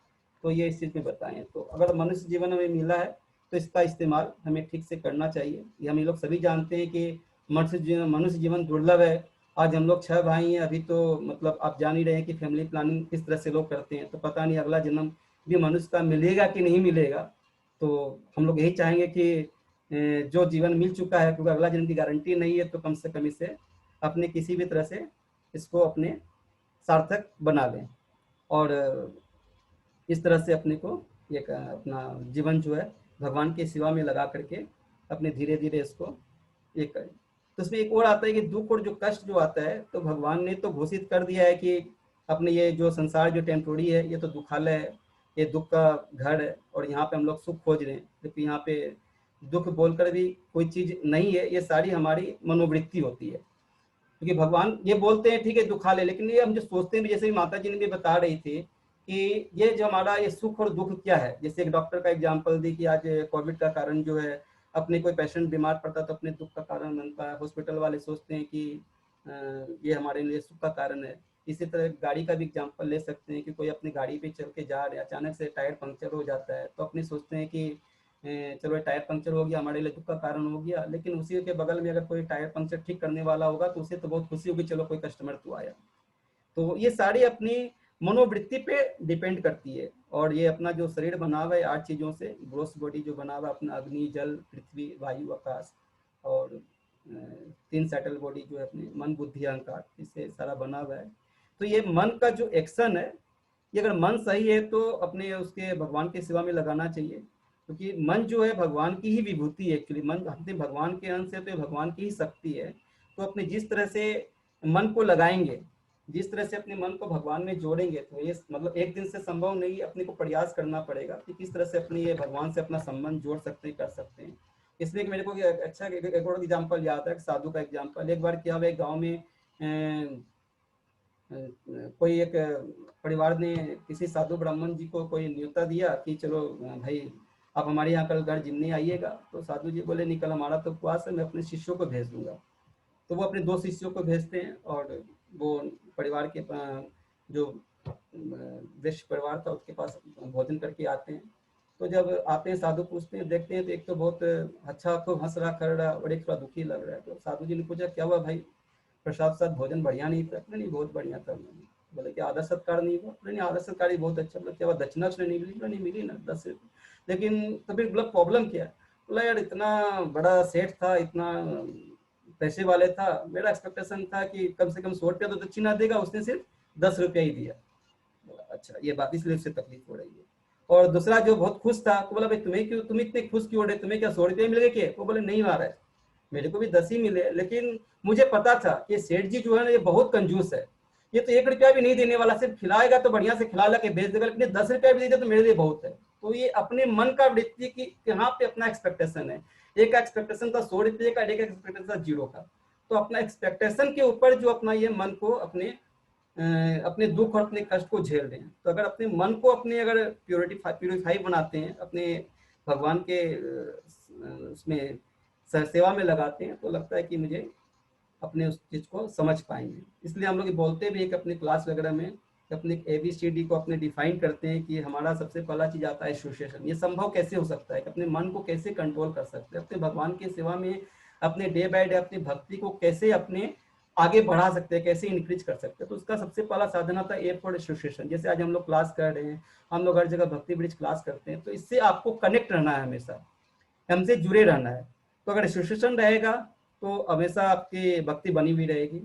तो ये इस चीज में बताएं। तो अगर मनुष्य जीवन हमें मिला है तो इसका इस्तेमाल हमें ठीक से करना चाहिए। ये हम लोग सभी जानते हैं कि मनुष्य जीवन दुर्लभ है। आज हम लोग 6 भाई हैं, अभी तो मतलब आप जान ही रहे हैं कि फैमिली प्लानिंग किस तरह से लोग करते हैं, तो पता नहीं अगला जन्म भी मनुष्य का मिलेगा कि नहीं मिलेगा। तो हम लोग यही चाहेंगे कि जो जीवन मिल चुका है, क्योंकि अगला जन्म की गारंटी नहीं है, तो कम से कम इसे अपने किसी भी तरह से इसको अपने सार्थक बना लें, और इस तरह से अपने को एक अपना जीवन जो है भगवान की सेवा में लगा करके अपने धीरे धीरे इसको ये करें। तो उसमें एक और आता है कि दुख और जो कष्ट जो आता है, तो भगवान ने तो घोषित कर दिया है कि अपने ये जो संसार जो टेम्पोररी है, ये तो दुखालय है, ये दुख का घर है, और यहाँ पे हम लोग सुख खोज रहे हैं। क्योंकि यहाँ पे दुख बोलकर भी कोई चीज नहीं है, ये सारी हमारी मनोवृत्ति होती है। क्योंकि भगवान ये बोलते हैं ठीक है दुखालय, लेकिन ये हम जो सोचते हैं, जैसे माता जी ने भी बता रही थी कि ये जो हमारा ये सुख और दुख क्या है। जैसे एक डॉक्टर का एग्जाम्पल दी कि आज कोविड का कारण जो है, अपने कोई पेशेंट बीमार पड़ता तो अपने दुख का कारण बनता है, हॉस्पिटल वाले सोचते हैं कि ये हमारे लिए सुख का कारण है। इसी तरह गाड़ी का भी एग्जाम्पल ले सकते हैं कि कोई अपनी गाड़ी पे चल के जा रहे, अचानक से टायर पंक्चर हो जाता है, तो अपने सोचते हैं कि चलो टायर पंक्चर हो गया, हमारे लिए दुख का कारण हो गया। लेकिन उसी के बगल में अगर कोई टायर पंक्चर ठीक करने वाला होगा तो उसे तो बहुत खुशी होगी, चलो कोई कस्टमर तो आया। तो ये सारी अपनी मनोवृत्ति पे डिपेंड करती है। और ये अपना जो शरीर बना हुआ है 8 चीजों से, ग्रोस बॉडी जो बना हुआ है अपना, अग्नि, जल, पृथ्वी, वायु, आकाश, और 3 सैटल बॉडी जो है अपने मन बुद्धि अहंकार, इससे सारा बना हुआ है। तो ये मन का जो एक्शन है, ये अगर मन सही है तो अपने उसके भगवान की सेवा में लगाना चाहिए, क्योंकि मन जो है भगवान की ही विभूति है एक्चुअली। मन अपने भगवान के अंश है, तो ये भगवान की ही शक्ति है। तो अपने जिस तरह से मन को लगाएंगे, जिस तरह से अपने मन को भगवान में जोड़ेंगे, तो ये मतलब एक दिन से संभव नहीं, अपने को प्रयास करना पड़ेगा कि किस तरह से अपने ये भगवान से अपना संबंध जोड़ सकते हैं, कर सकते हैं। इसलिए मेरे को अच्छा एक और एग्जाम्पल याद है, साधु का एग्जाम्पल। एक बार क्या हुआ, एक गाँव में कोई एक परिवार ने किसी साधु ब्राह्मण जी को कोई न्योता दिया कि चलो भाई आप हमारे यहाँ कल घर जिमने आइएगा। तो साधु जी बोले नहीं, कल हमारा तो उपवास है, मैं अपने शिष्यों को भेज दूंगा। तो वो अपने 2 शिष्यों को भेजते हैं और वो परिवार के जो वैश्य परिवार था उसके पास भोजन करके आते हैं। तो जब आते हैं, साधु पूछते हैं, देखते हैं तो एक तो बहुत अच्छा, खूब हंस रहा कर रहा, और एक थोड़ा दुखी लग रहा है। तो साधु जी ने पूछा क्या हुआ भाई, प्रसाद साथ भोजन बढ़िया नहीं था? नहीं बहुत बढ़िया था। बोले कि आदर सत्कार नहीं हुआ? नहीं आदर सत्कार ही बहुत अच्छा। बोला क्या हुआ, दक्षिणा नहीं मिली? नहीं मिली ना, 10 रुपये। लेकिन तो फिर बोला प्रॉब्लम क्या है? बोला यार इतना बड़ा सेठ था, इतना पैसे वाले था, मेरा एक्सपेक्टेशन था कि कम से कम 100 रुपया तो दक्षिणा देगा, उसने सिर्फ 10 रुपया ही दिया। बोला अच्छा ये बात, इसलिए उससे तकलीफ हो रही है। और दूसरा जो बहुत खुश था, तो बोला भाई तुम्हें क्यों, तुम इतने खुश क्यों हो रहे, तुम्हें क्या 100 रुपये मिल गए क्या? वो बोले नहीं आ रहा है, मेरे को भी 10 ही मिले, लेकिन मुझे पता था कि सेठ जी जो है ना ये बहुत कंजूस है, ये तो 1 रुपया भी नहीं देने वाला, सिर्फ खिलाएगा तो बढ़िया से खिला ला के भेज देगा, लेकिन 10 रुपया भी दे दे तो मेरे लिए बहुत है। तो ये अपने मन का वृत्ति की यहाँ पे अपना एक्सपेक्टेशन है। एक एक्सपेक्टेशन था 100 रुपये का, एक एक्सपेक्टेशन था 0 का। तो अपना एक्सपेक्टेशन के ऊपर जो अपना ये मन को अपने दुख और अपने कष्ट को झेल रहे हैं। तो अगर अपने मन को अपने अगर प्यूरिफाई बनाते हैं, अपने भगवान के उसमें सेवा में लगाते हैं, तो लगता है कि मुझे अपने उस चीज को समझ पाएंगे। इसलिए हम लोग बोलते भी एक अपने क्लास वगैरह में अपने ABCD को अपने डिफाइन करते हैं कि हमारा सबसे पहला चीज आता है एसोसिएशन। ये संभव कैसे हो सकता है कि अपने मन को कैसे कंट्रोल कर सकते हैं, अपने भगवान की सेवा में अपने डे बाय डे अपनी भक्ति को कैसे अपने आगे बढ़ा सकते हैं, कैसे इंक्रीज कर सकते हैं। तो उसका सबसे पहला साधन आता है एयरपोर्ट एसोसिएशन। जैसे आज हम लोग क्लास कर रहे हैं, हम लोग हर जगह भक्ति ब्रिज क्लास करते हैं, तो इससे आपको कनेक्ट रहना है, हमेशा हमसे जुड़े रहना है। तो अगर एसोसिएशन रहेगा तो हमेशा आपकी भक्ति बनी हुई रहेगी।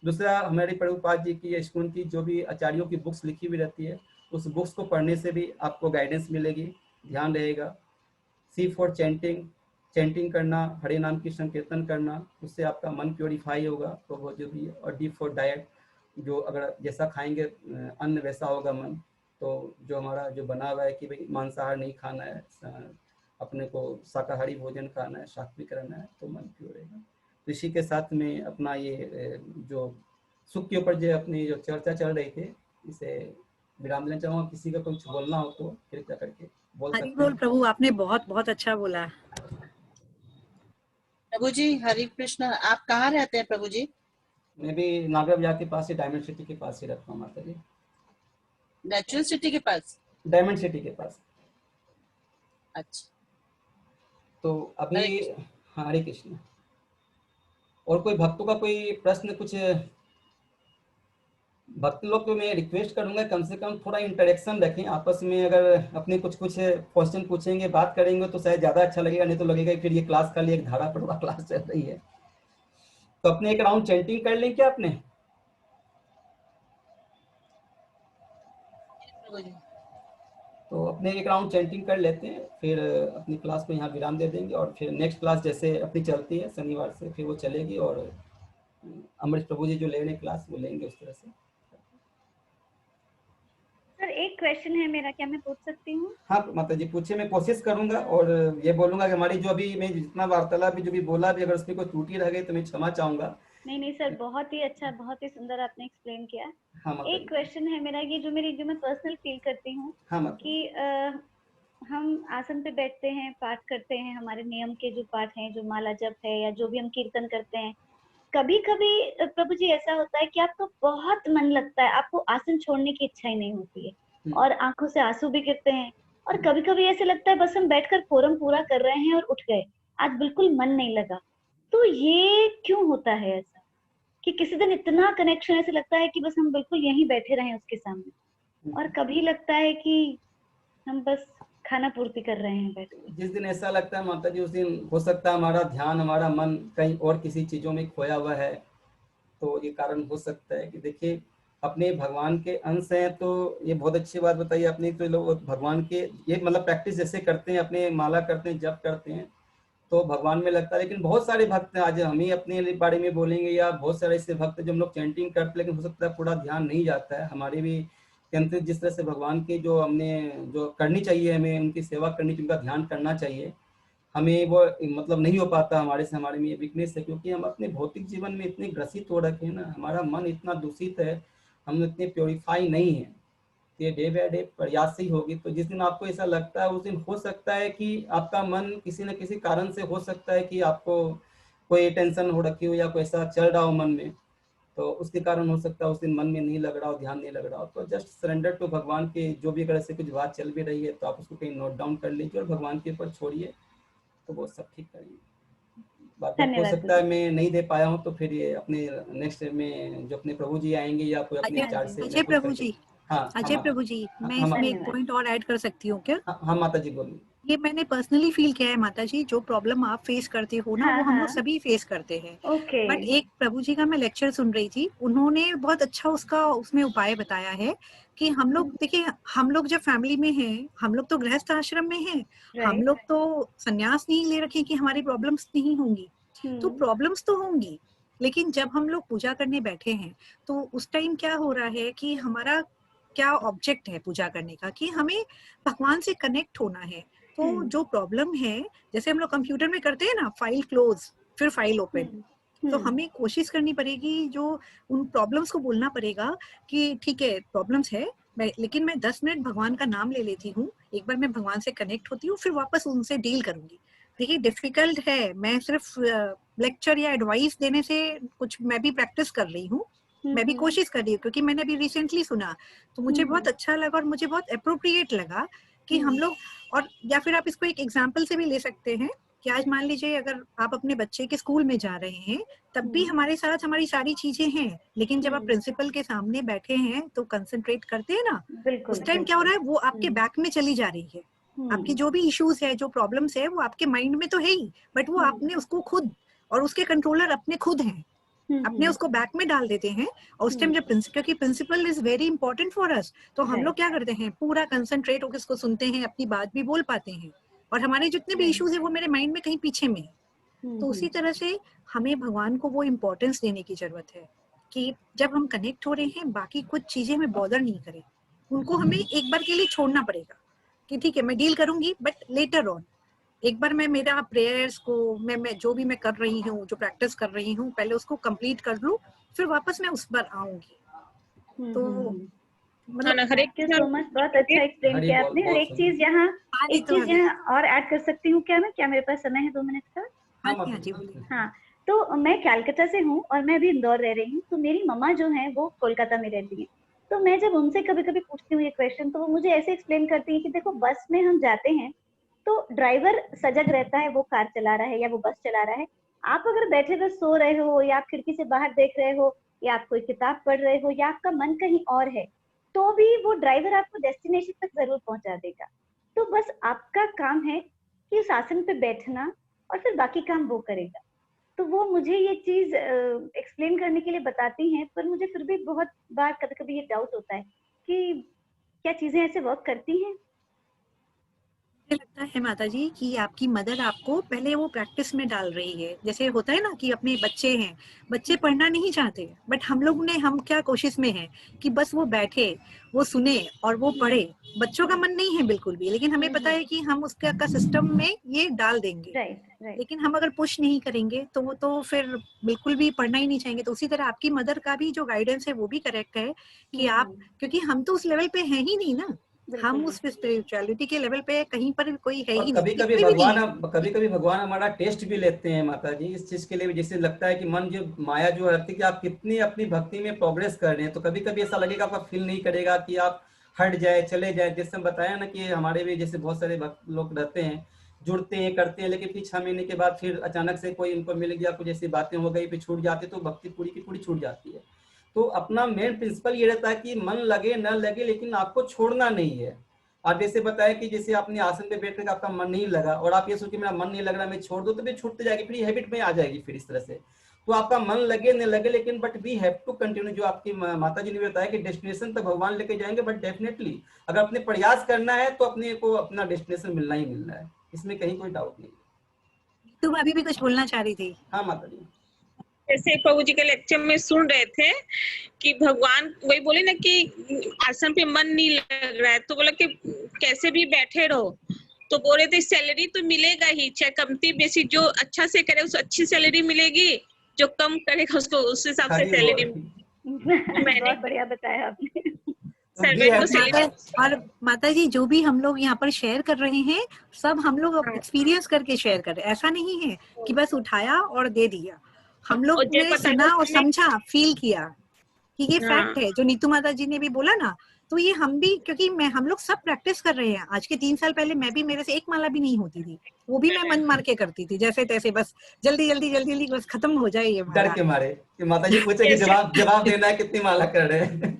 दूसरा, हमारे प्रभुपाद जी की, स्कूल की जो भी आचार्यों की बुक्स लिखी हुई रहती है, उस बुक्स को पढ़ने से भी आपको गाइडेंस मिलेगी, ध्यान रहेगा। C फॉर चैंटिंग करना, हरे नाम की संकीर्तन करना, उससे आपका मन प्योरीफाई होगा, तो वो जो भी है। और D फॉर डाइट, जो अगर जैसा खाएंगे अन्न वैसा होगा मन। तो जो हमारा जो बना हुआ है कि भाई मांसाहार नहीं खाना है, अपने को शाकाहारी भोजन खाना है, सात्विक रहना है, तो मन प्योर रहेगा। तो इसी के साथ में अपना ये जो सुख के ऊपर जो अपनी जो चर्चा चल रही थी, इसे विराम देना चाहूँगा। किसी का कुछ बोलना हो तो कृपया करके बोल सकते हैं। बोल प्रभु, आपने बहुत बहुत अच्छा बोला। प्रभु जी हरे कृष्ण। आप कहाँ रहते हैं प्रभु जी? मैं भी नागर बाजार के पास ही, डायमंड सिटी के पास ही रहता हूँ माता जी। नेचुरल सिटी के पास? डायमंड सिटी के पास। अच्छा, तो अभी हाँ, हरे कृष्ण। और कोई भक्तों का कोई प्रश्न, कुछ भक्त लोग को मैं रिक्वेस्ट करूंगा कम से कम थोड़ा इंटरेक्शन रखें आपस में। अगर अपने कुछ क्वेश्चन पूछेंगे, बात करेंगे, तो शायद ज्यादा अच्छा लगेगा। नहीं तो लगेगा फिर ये क्लास खाली एक धारा प्रवाह क्लास चल रही है। तो अपने एक राउंड चैंटिंग कर लें क्या आपने? तो अपने एक राउंड चैंटिंग कर लेते हैं, फिर अपनी क्लास को यहाँ विराम दे देंगे। और फिर नेक्स्ट क्लास जैसे अपनी चलती है शनिवार से, फिर वो चलेगी। और अमरीश प्रभु जी जो ले रहे हैं क्लास, वो लेंगे उस तरह से। सर एक क्वेश्चन है मेरा, क्या मैं पूछ सकती हूँ? हाँ माता जी पूछिए, मैं कोशिश करूंगा। और ये बोलूंगा कि हमारी जो अभी मैं जितना वार्तालाप भी जो भी बोला भी, अगर उसमें कोई त्रुटि रह गई तो मैं क्षमा चाहूंगा। नहीं सर, बहुत ही अच्छा, बहुत ही सुंदर आपने एक्सप्लेन किया। हाँ, एक क्वेश्चन है मेरा, ये जो मैं पर्सनल फील करती हूँ कि हम आसन पे बैठते हैं, पाठ करते हैं, हमारे नियम के जो पाठ हैं, जो माला जप है या जो भी हम कीर्तन करते हैं, कभी कभी प्रभु जी ऐसा होता है कि आपको बहुत मन लगता है, आपको आसन छोड़ने की इच्छा ही नहीं होती है और आंखों से आंसू भी गिरते हैं। और कभी कभी ऐसे लगता है बस हम बैठकर फोरम पूरा कर रहे हैं और उठ गए, आज बिल्कुल मन नहीं लगा। तो ये क्यों होता है ऐसा कि किसी दिन इतना कनेक्शन ऐसे लगता है कि बस हम बिल्कुल यहीं बैठे रहें उसके सामने, और कभी लगता है कि हम बस खाना पूर्ति कर रहे हैं बैठ के। जिस दिन ऐसा लगता है माता जी, उस दिन हो सकता है हमारा ध्यान, हमारा मन कहीं और किसी चीजों में खोया हुआ है। तो ये कारण हो सकता है कि देखिए अपने भगवान के अंश हैं, तो ये बहुत अच्छी बात बताइए आपने। तो लोग भगवान के ये मतलब प्रैक्टिस जैसे करते हैं, अपने माला करते हैं, जप करते हैं, तो भगवान में लगता है। लेकिन बहुत सारे भक्त हैं, आज हम ही अपने बारे में बोलेंगे या बहुत सारे ऐसे भक्त हैं जो हम लोग चैंटिंग करते, लेकिन हो सकता है पूरा ध्यान नहीं जाता है। हमारे भी केंद्रित जिस तरह से भगवान की जो हमने जो करनी चाहिए, हमें उनकी सेवा करनी चाहिए, उनका ध्यान करना चाहिए, हमें वो मतलब नहीं हो पाता हमारे से। हमारे में ये वीकनेस है, क्योंकि हम अपने भौतिक जीवन में इतने ग्रसित हो रखे हैं ना, हमारा मन इतना दूषित है, हम इतने प्योरीफाई नहीं है। ये डे बाय डे प्रयास ही होगी। तो जिस दिन आपको ऐसा लगता है, उस दिन हो सकता है कि आपका मन किसी न किसी कारण से, हो सकता है कि आपको कोई टेंशन हो रखी हो या कोई ऐसा चल रहा हो मन में, तो उसके कारण हो सकता है उस दिन मन में नहीं लग रहा हो, ध्यान नहीं लग रहा हो। तो जस्ट सरेंडर टू भगवान के, जो भी अगर ऐसे कुछ बात चल भी रही है तो आप उसको कहीं नोट डाउन कर लीजिए और भगवान के ऊपर छोड़िए, तो वो सब ठीक करेंगे। बाकी हो सकता है मैं नहीं दे पाया हूँ, तो फिर ये अपने नेक्स्ट में जो अपने प्रभु जी आएंगे या कोई अपने चार्ज से अजय प्रभु जी, हाँ अजय प्रभु जी, मैं इसमें एक पॉइंट और ऐड कर सकती हूँ क्या? हाँ माता जी बोलिए। ये मैंने पर्सनली फील किया है माता जी, जो प्रॉब्लम आप फेस करते हो ना, वो हम लोग सभी फेस करते हैं। बट एक प्रभु जी का मैं लेक्चर सुन रही थी, उन्होंने बहुत अच्छा उसका उसमें उपाय बताया है कि हम लोग देखिए, हम लोग जब फैमिली में हैं, हम लोग तो गृहस्थ आश्रम में हैं, हम लोग तो संन्यास नहीं ले रखे कि हमारी प्रॉब्लम्स नहीं होंगी। तो प्रॉब्लम्स तो होंगी, लेकिन जब हम लोग पूजा करने बैठे हैं तो उस टाइम क्या हो रहा है कि हमारा क्या ऑब्जेक्ट है पूजा करने का, कि हमें भगवान से कनेक्ट होना है। तो जो प्रॉब्लम है, जैसे हम लोग कंप्यूटर में करते हैं ना, फाइल क्लोज फिर फाइल ओपन, तो हमें कोशिश करनी पड़ेगी, जो उन प्रॉब्लम्स को बोलना पड़ेगा कि ठीक है प्रॉब्लम्स है, लेकिन मैं 10 मिनट भगवान का नाम ले लेती हूँ, एक बार मैं भगवान से कनेक्ट होती हूँ, फिर वापस उनसे डील करूंगी। देखिए डिफिकल्ट है, मैं सिर्फ लेक्चर या एडवाइस देने से कुछ, मैं भी प्रैक्टिस कर रही हूँ, मैं भी कोशिश कर रही हूँ, क्योंकि मैंने अभी रिसेंटली सुना तो मुझे बहुत अच्छा लगा और मुझे बहुत अप्रोप्रिएट लगा कि हम लोग, और या फिर आप इसको एक एग्जाम्पल से भी ले सकते हैं कि आज मान लीजिए अगर आप अपने बच्चे के स्कूल में जा रहे हैं, तब भी हमारे साथ हमारी सारी चीजें हैं, लेकिन जब आप प्रिंसिपल के सामने बैठे हैं तो कंसंट्रेट करते हैं ना, उस टाइम क्या हो रहा है, वो आपके बैक में चली जा रही है। आपकी जो भी इश्यूज है, जो प्रॉब्लम्स है, वो आपके माइंड में तो है ही, बट वो आपने उसको खुद, और उसके कंट्रोलर अपने खुद हैं, अपने उसको बैक में डाल देते हैं। और उस टाइम जब क्योंकि principle is very important for us, तो हम लोग क्या करते हैं, पूरा कंसंट्रेट होकर उसको सुनते हैं, अपनी बात भी बोल पाते हैं, और हमारे जितने भी इश्यूज है वो मेरे माइंड में कहीं पीछे में है। तो उसी तरह से हमें भगवान को वो इम्पोर्टेंस देने की जरूरत है कि जब हम कनेक्ट हो रहे हैं, बाकी कुछ चीजें हमें बॉदर नहीं करें, उनको हमें एक बार के लिए छोड़ना पड़ेगा कि ठीक है मैं डील करूंगी, बट लेटर ऑन एक बार मैं मेरा प्रेयर्स को, मैं जो भी मैं कर रही हूँ, जो प्रैक्टिस कर रही हूँ, पहले उसको कंप्लीट कर लूं, फिर वापस मैं उस पर आऊंगी। तो मतलब थैंक यू सो मच, बहुत अच्छा एक्सप्लेन किया आपने। और एक चीज यहाँ और ऐड कर सकती हूँ क्या मैं? क्या मेरे पास समय है 2 मिनट का? हाँ, तो मैं कैलकाटा से हूँ और मैं अभी इंदौर रह रही हूँ। तो मेरी मम्मा जो है वो कोलकाता में रहती है। तो मैं जब उनसे कभी कभी पूछती हूँ ये क्वेश्चन, तो वो मुझे ऐसे एक्सप्लेन करती है कि देखो बस में हम जाते हैं तो ड्राइवर सजग रहता है, वो कार चला रहा है या वो बस चला रहा है। आप अगर बैठे बस सो रहे हो, या आप खिड़की से बाहर देख रहे हो, या आप कोई किताब पढ़ रहे हो, या आपका मन कहीं और है, तो भी वो ड्राइवर आपको डेस्टिनेशन तक जरूर पहुंचा देगा। तो बस आपका काम है कि उस आसन पे बैठना, और फिर बाकी काम वो करेगा। तो वो मुझे ये चीज एक्सप्लेन करने के लिए बताती हैं, पर मुझे फिर भी बहुत बार कभी कभी ये डाउट होता है कि क्या चीजें ऐसे वर्क करती हैं। मुझे लगता है माता जी कि आपकी मदर आपको पहले वो प्रैक्टिस में डाल रही है। जैसे होता है ना कि अपने बच्चे हैं, बच्चे पढ़ना नहीं चाहते, बट हम क्या कोशिश में हैं कि बस वो बैठे, वो सुने और वो पढ़े। बच्चों का मन नहीं है बिल्कुल भी, लेकिन हमें पता है कि हम उसका सिस्टम में ये डाल देंगे। लेकिन हम अगर पुश नहीं करेंगे तो वो तो फिर बिल्कुल भी पढ़ना ही नहीं चाहेंगे। तो उसी तरह आपकी मदर का भी जो गाइडेंस है वो भी करेक्ट है कि आप, क्योंकि हम तो उस लेवल पे हैं ही नहीं ना, हम उस स्पिरिचुअलिटी के लेवल पे कहीं पर कोई है ही नहीं। कभी कभी भगवान हमारा टेस्ट भी लेते हैं माता जी, इस चीज के लिए भी। जिससे लगता है कि मन जो माया जो है कि आप कितनी अपनी भक्ति में प्रोग्रेस कर रहे हैं, तो कभी कभी ऐसा लगेगा, आपका फील नहीं करेगा कि आप हट जाए, चले जाए। जैसे बताया ना कि हमारे भी जैसे बहुत सारे भक्त लोग रहते हैं, जुड़ते हैं, करते हैं, लेकिन फिर 6 महीने के बाद फिर अचानक से कोई उनको मिल गया, कुछ ऐसी बातें हो गई, फिर छूट जाती, तो भक्ति पूरी की पूरी छूट जाती है। तो अपना मेन प्रिंसिपल ये रहता है कि मन लगे न लगे, लेकिन आपको छोड़ना नहीं है। आप जैसे बताया कि जैसे आपने आसन पे बैठ कर आपका मन नहीं लगा और आप ये सोच के मेरा मन नहीं लग रहा, मैं छोड़ दूं, तो फिर छूटती जाएगी, फिर हैबिट में आ जाएगी फिर इस तरह से। तो आपका मन लगे न लगे, लेकिन but we have to continue. जो आपकी माता जी ने बताया कि डेस्टिनेशन तक भगवान लेके जाएंगे, बट डेफिनेटली अगर अपने प्रयास करना है तो अपने को अपना डेस्टिनेशन मिलना ही मिलना है, इसमें कहीं कोई डाउट नहीं। तुम अभी भी कुछ बोलना चाह रही थी? हाँ माता जी, जैसे प्रभु जी के लेक्चर में सुन रहे थे कि भगवान वही बोले ना कि आसन पे मन नहीं लग रहा है, तो बोला कि कैसे भी बैठे रहो, तो बोल रहे थे सैलरी तो मिलेगा ही, चाहे कमती बेसी, जो अच्छा से करे उसको अच्छी सैलरी मिलेगी, जो कम करेगा उसको उस हिसाब से सैलरी। बहुत बढ़िया बताया आपने। और माता जी जो भी हम लोग यहाँ पर शेयर कर रहे हैं सब हम लोग एक्सपीरियंस करके शेयर कर रहे हैं, ऐसा नहीं है कि बस उठाया और दे दिया। हम लोग ने सुना और समझा, फील किया कि ये फैक्ट है। जो नीतू माता जी ने भी बोला ना, तो ये हम भी, क्योंकि हम लोग सब प्रैक्टिस कर रहे हैं। आज के 3 साल पहले मैं भी, मेरे से एक माला भी नहीं होती थी, वो भी मैं मन मार के करती थी, जैसे तैसे, बस जल्दी जल्दी जल्दी जल्दी बस खत्म हो जाए ये माला। डर के मारे कि माता जी पूछे कि जवाब देना है, कितनी माला कर रहे हैं।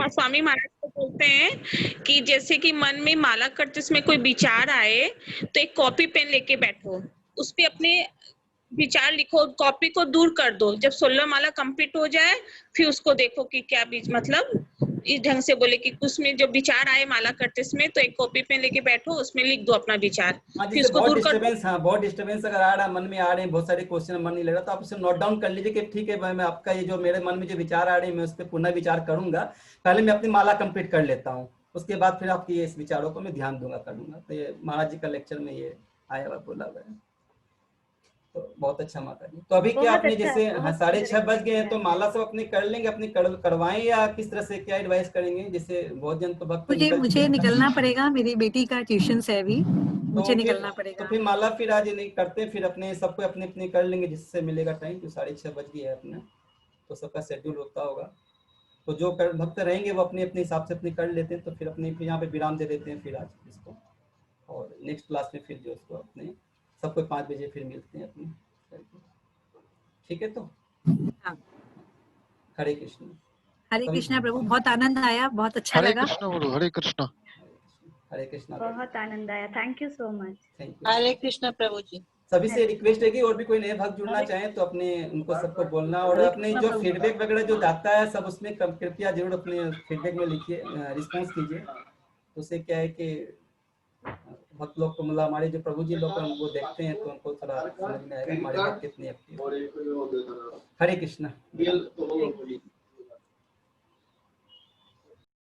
स्वामी महाराज को बोलते हैं कि जैसे कि मन में माला करते उसमें कोई विचार आए तो एक कॉपी पेन लेके बैठो, उस पे अपने विचार लिखो, कॉपी को दूर कर दो। जब 16 माला कंप्लीट हो जाए फिर उसको देखो कि क्या मतलब इस ढंग से बोले कि उसमें जो विचार आए माला करते समय, तो एक कॉपी पेन लेके बैठो, उसमें लिख दो अपना विचार, फिर उसको दूर कर दो। हाँ, बहुत डिस्टर्बेंस अगर आ रहा है, मन में आ रहे हैं बहुत सारे क्वेश्चन, मन नहीं लग रहा, तो आप उसे नोट डाउन कर लीजिए कि ठीक है मैं आपका ये जो मेरे मन में जो विचार आ रहे हैं मैं उस पर पुनः विचार करूंगा, पहले मैं अपनी माला कंप्लीट कर लेता हूँ, उसके बाद फिर आपकी इस विचारों को मैं ध्यान दूंगा, करूंगा। तो ये महाराज जी का लेक्चर में ये आया हुआ बोला हुआ है। तो बहुत अच्छा माता जी। तो अभी क्या आपने जैसे 6:30 बज गए हैं, तो माला सब अपने कर लेंगे, अपने करवाएं या किस तरह से, क्या एडवाइस करेंगे? जैसे बहुत जन तो भक्त मुझे निकलना पड़ेगा, मेरी बेटी का ट्यूशन है अभी, मुझे निकलना पड़ेगा। तो फिर माला फिर आज नहीं करते, फिर अपने सबको अपने अपने कर लेंगे जिससे मिलेगा टाइम। तो 6:30 बज गए अपने, तो सबका शेड्यूल होता होगा, तो जो भक्त रहेंगे वो अपने अपने हिसाब से अपने कर लेते हैं। तो फिर अपने फिर यहाँ पे विराम दे देते हैं फिर आज इसको, और नेक्स्ट क्लास में फिर जो उसको अपने सबको 5 बजे फिर मिलते हैं अपने, ठीक है? तो हरे कृष्ण। हरे कृष्णा प्रभु, बहुत आनंद आया, बहुत अच्छा लगा। हरे कृष्णा गुरु, हरे कृष्णा। हरे कृष्णा, बहुत आनंद आया, थैंक यू सो मच। हरे कृष्णा प्रभु जी। सभी से रिक्वेस्ट है कि और भी कोई नए भक्त जुड़ना चाहें तो अपने उनको सबको बोलना, और अपने जो फीडबैक वगैरह जो आता है सब उसमें कृपया जरूर अपने फीडबैक में लिखिए, रिस्पॉन्स कीजिए। तो उससे क्या है कि भक्त लोग को, मतलब हमारे जो प्रभु जी लोग वो देखते हैं तो उनको थोड़ा समझ में आएगा हमारे भक्त कितने एक्टिव। हरे कृष्णा।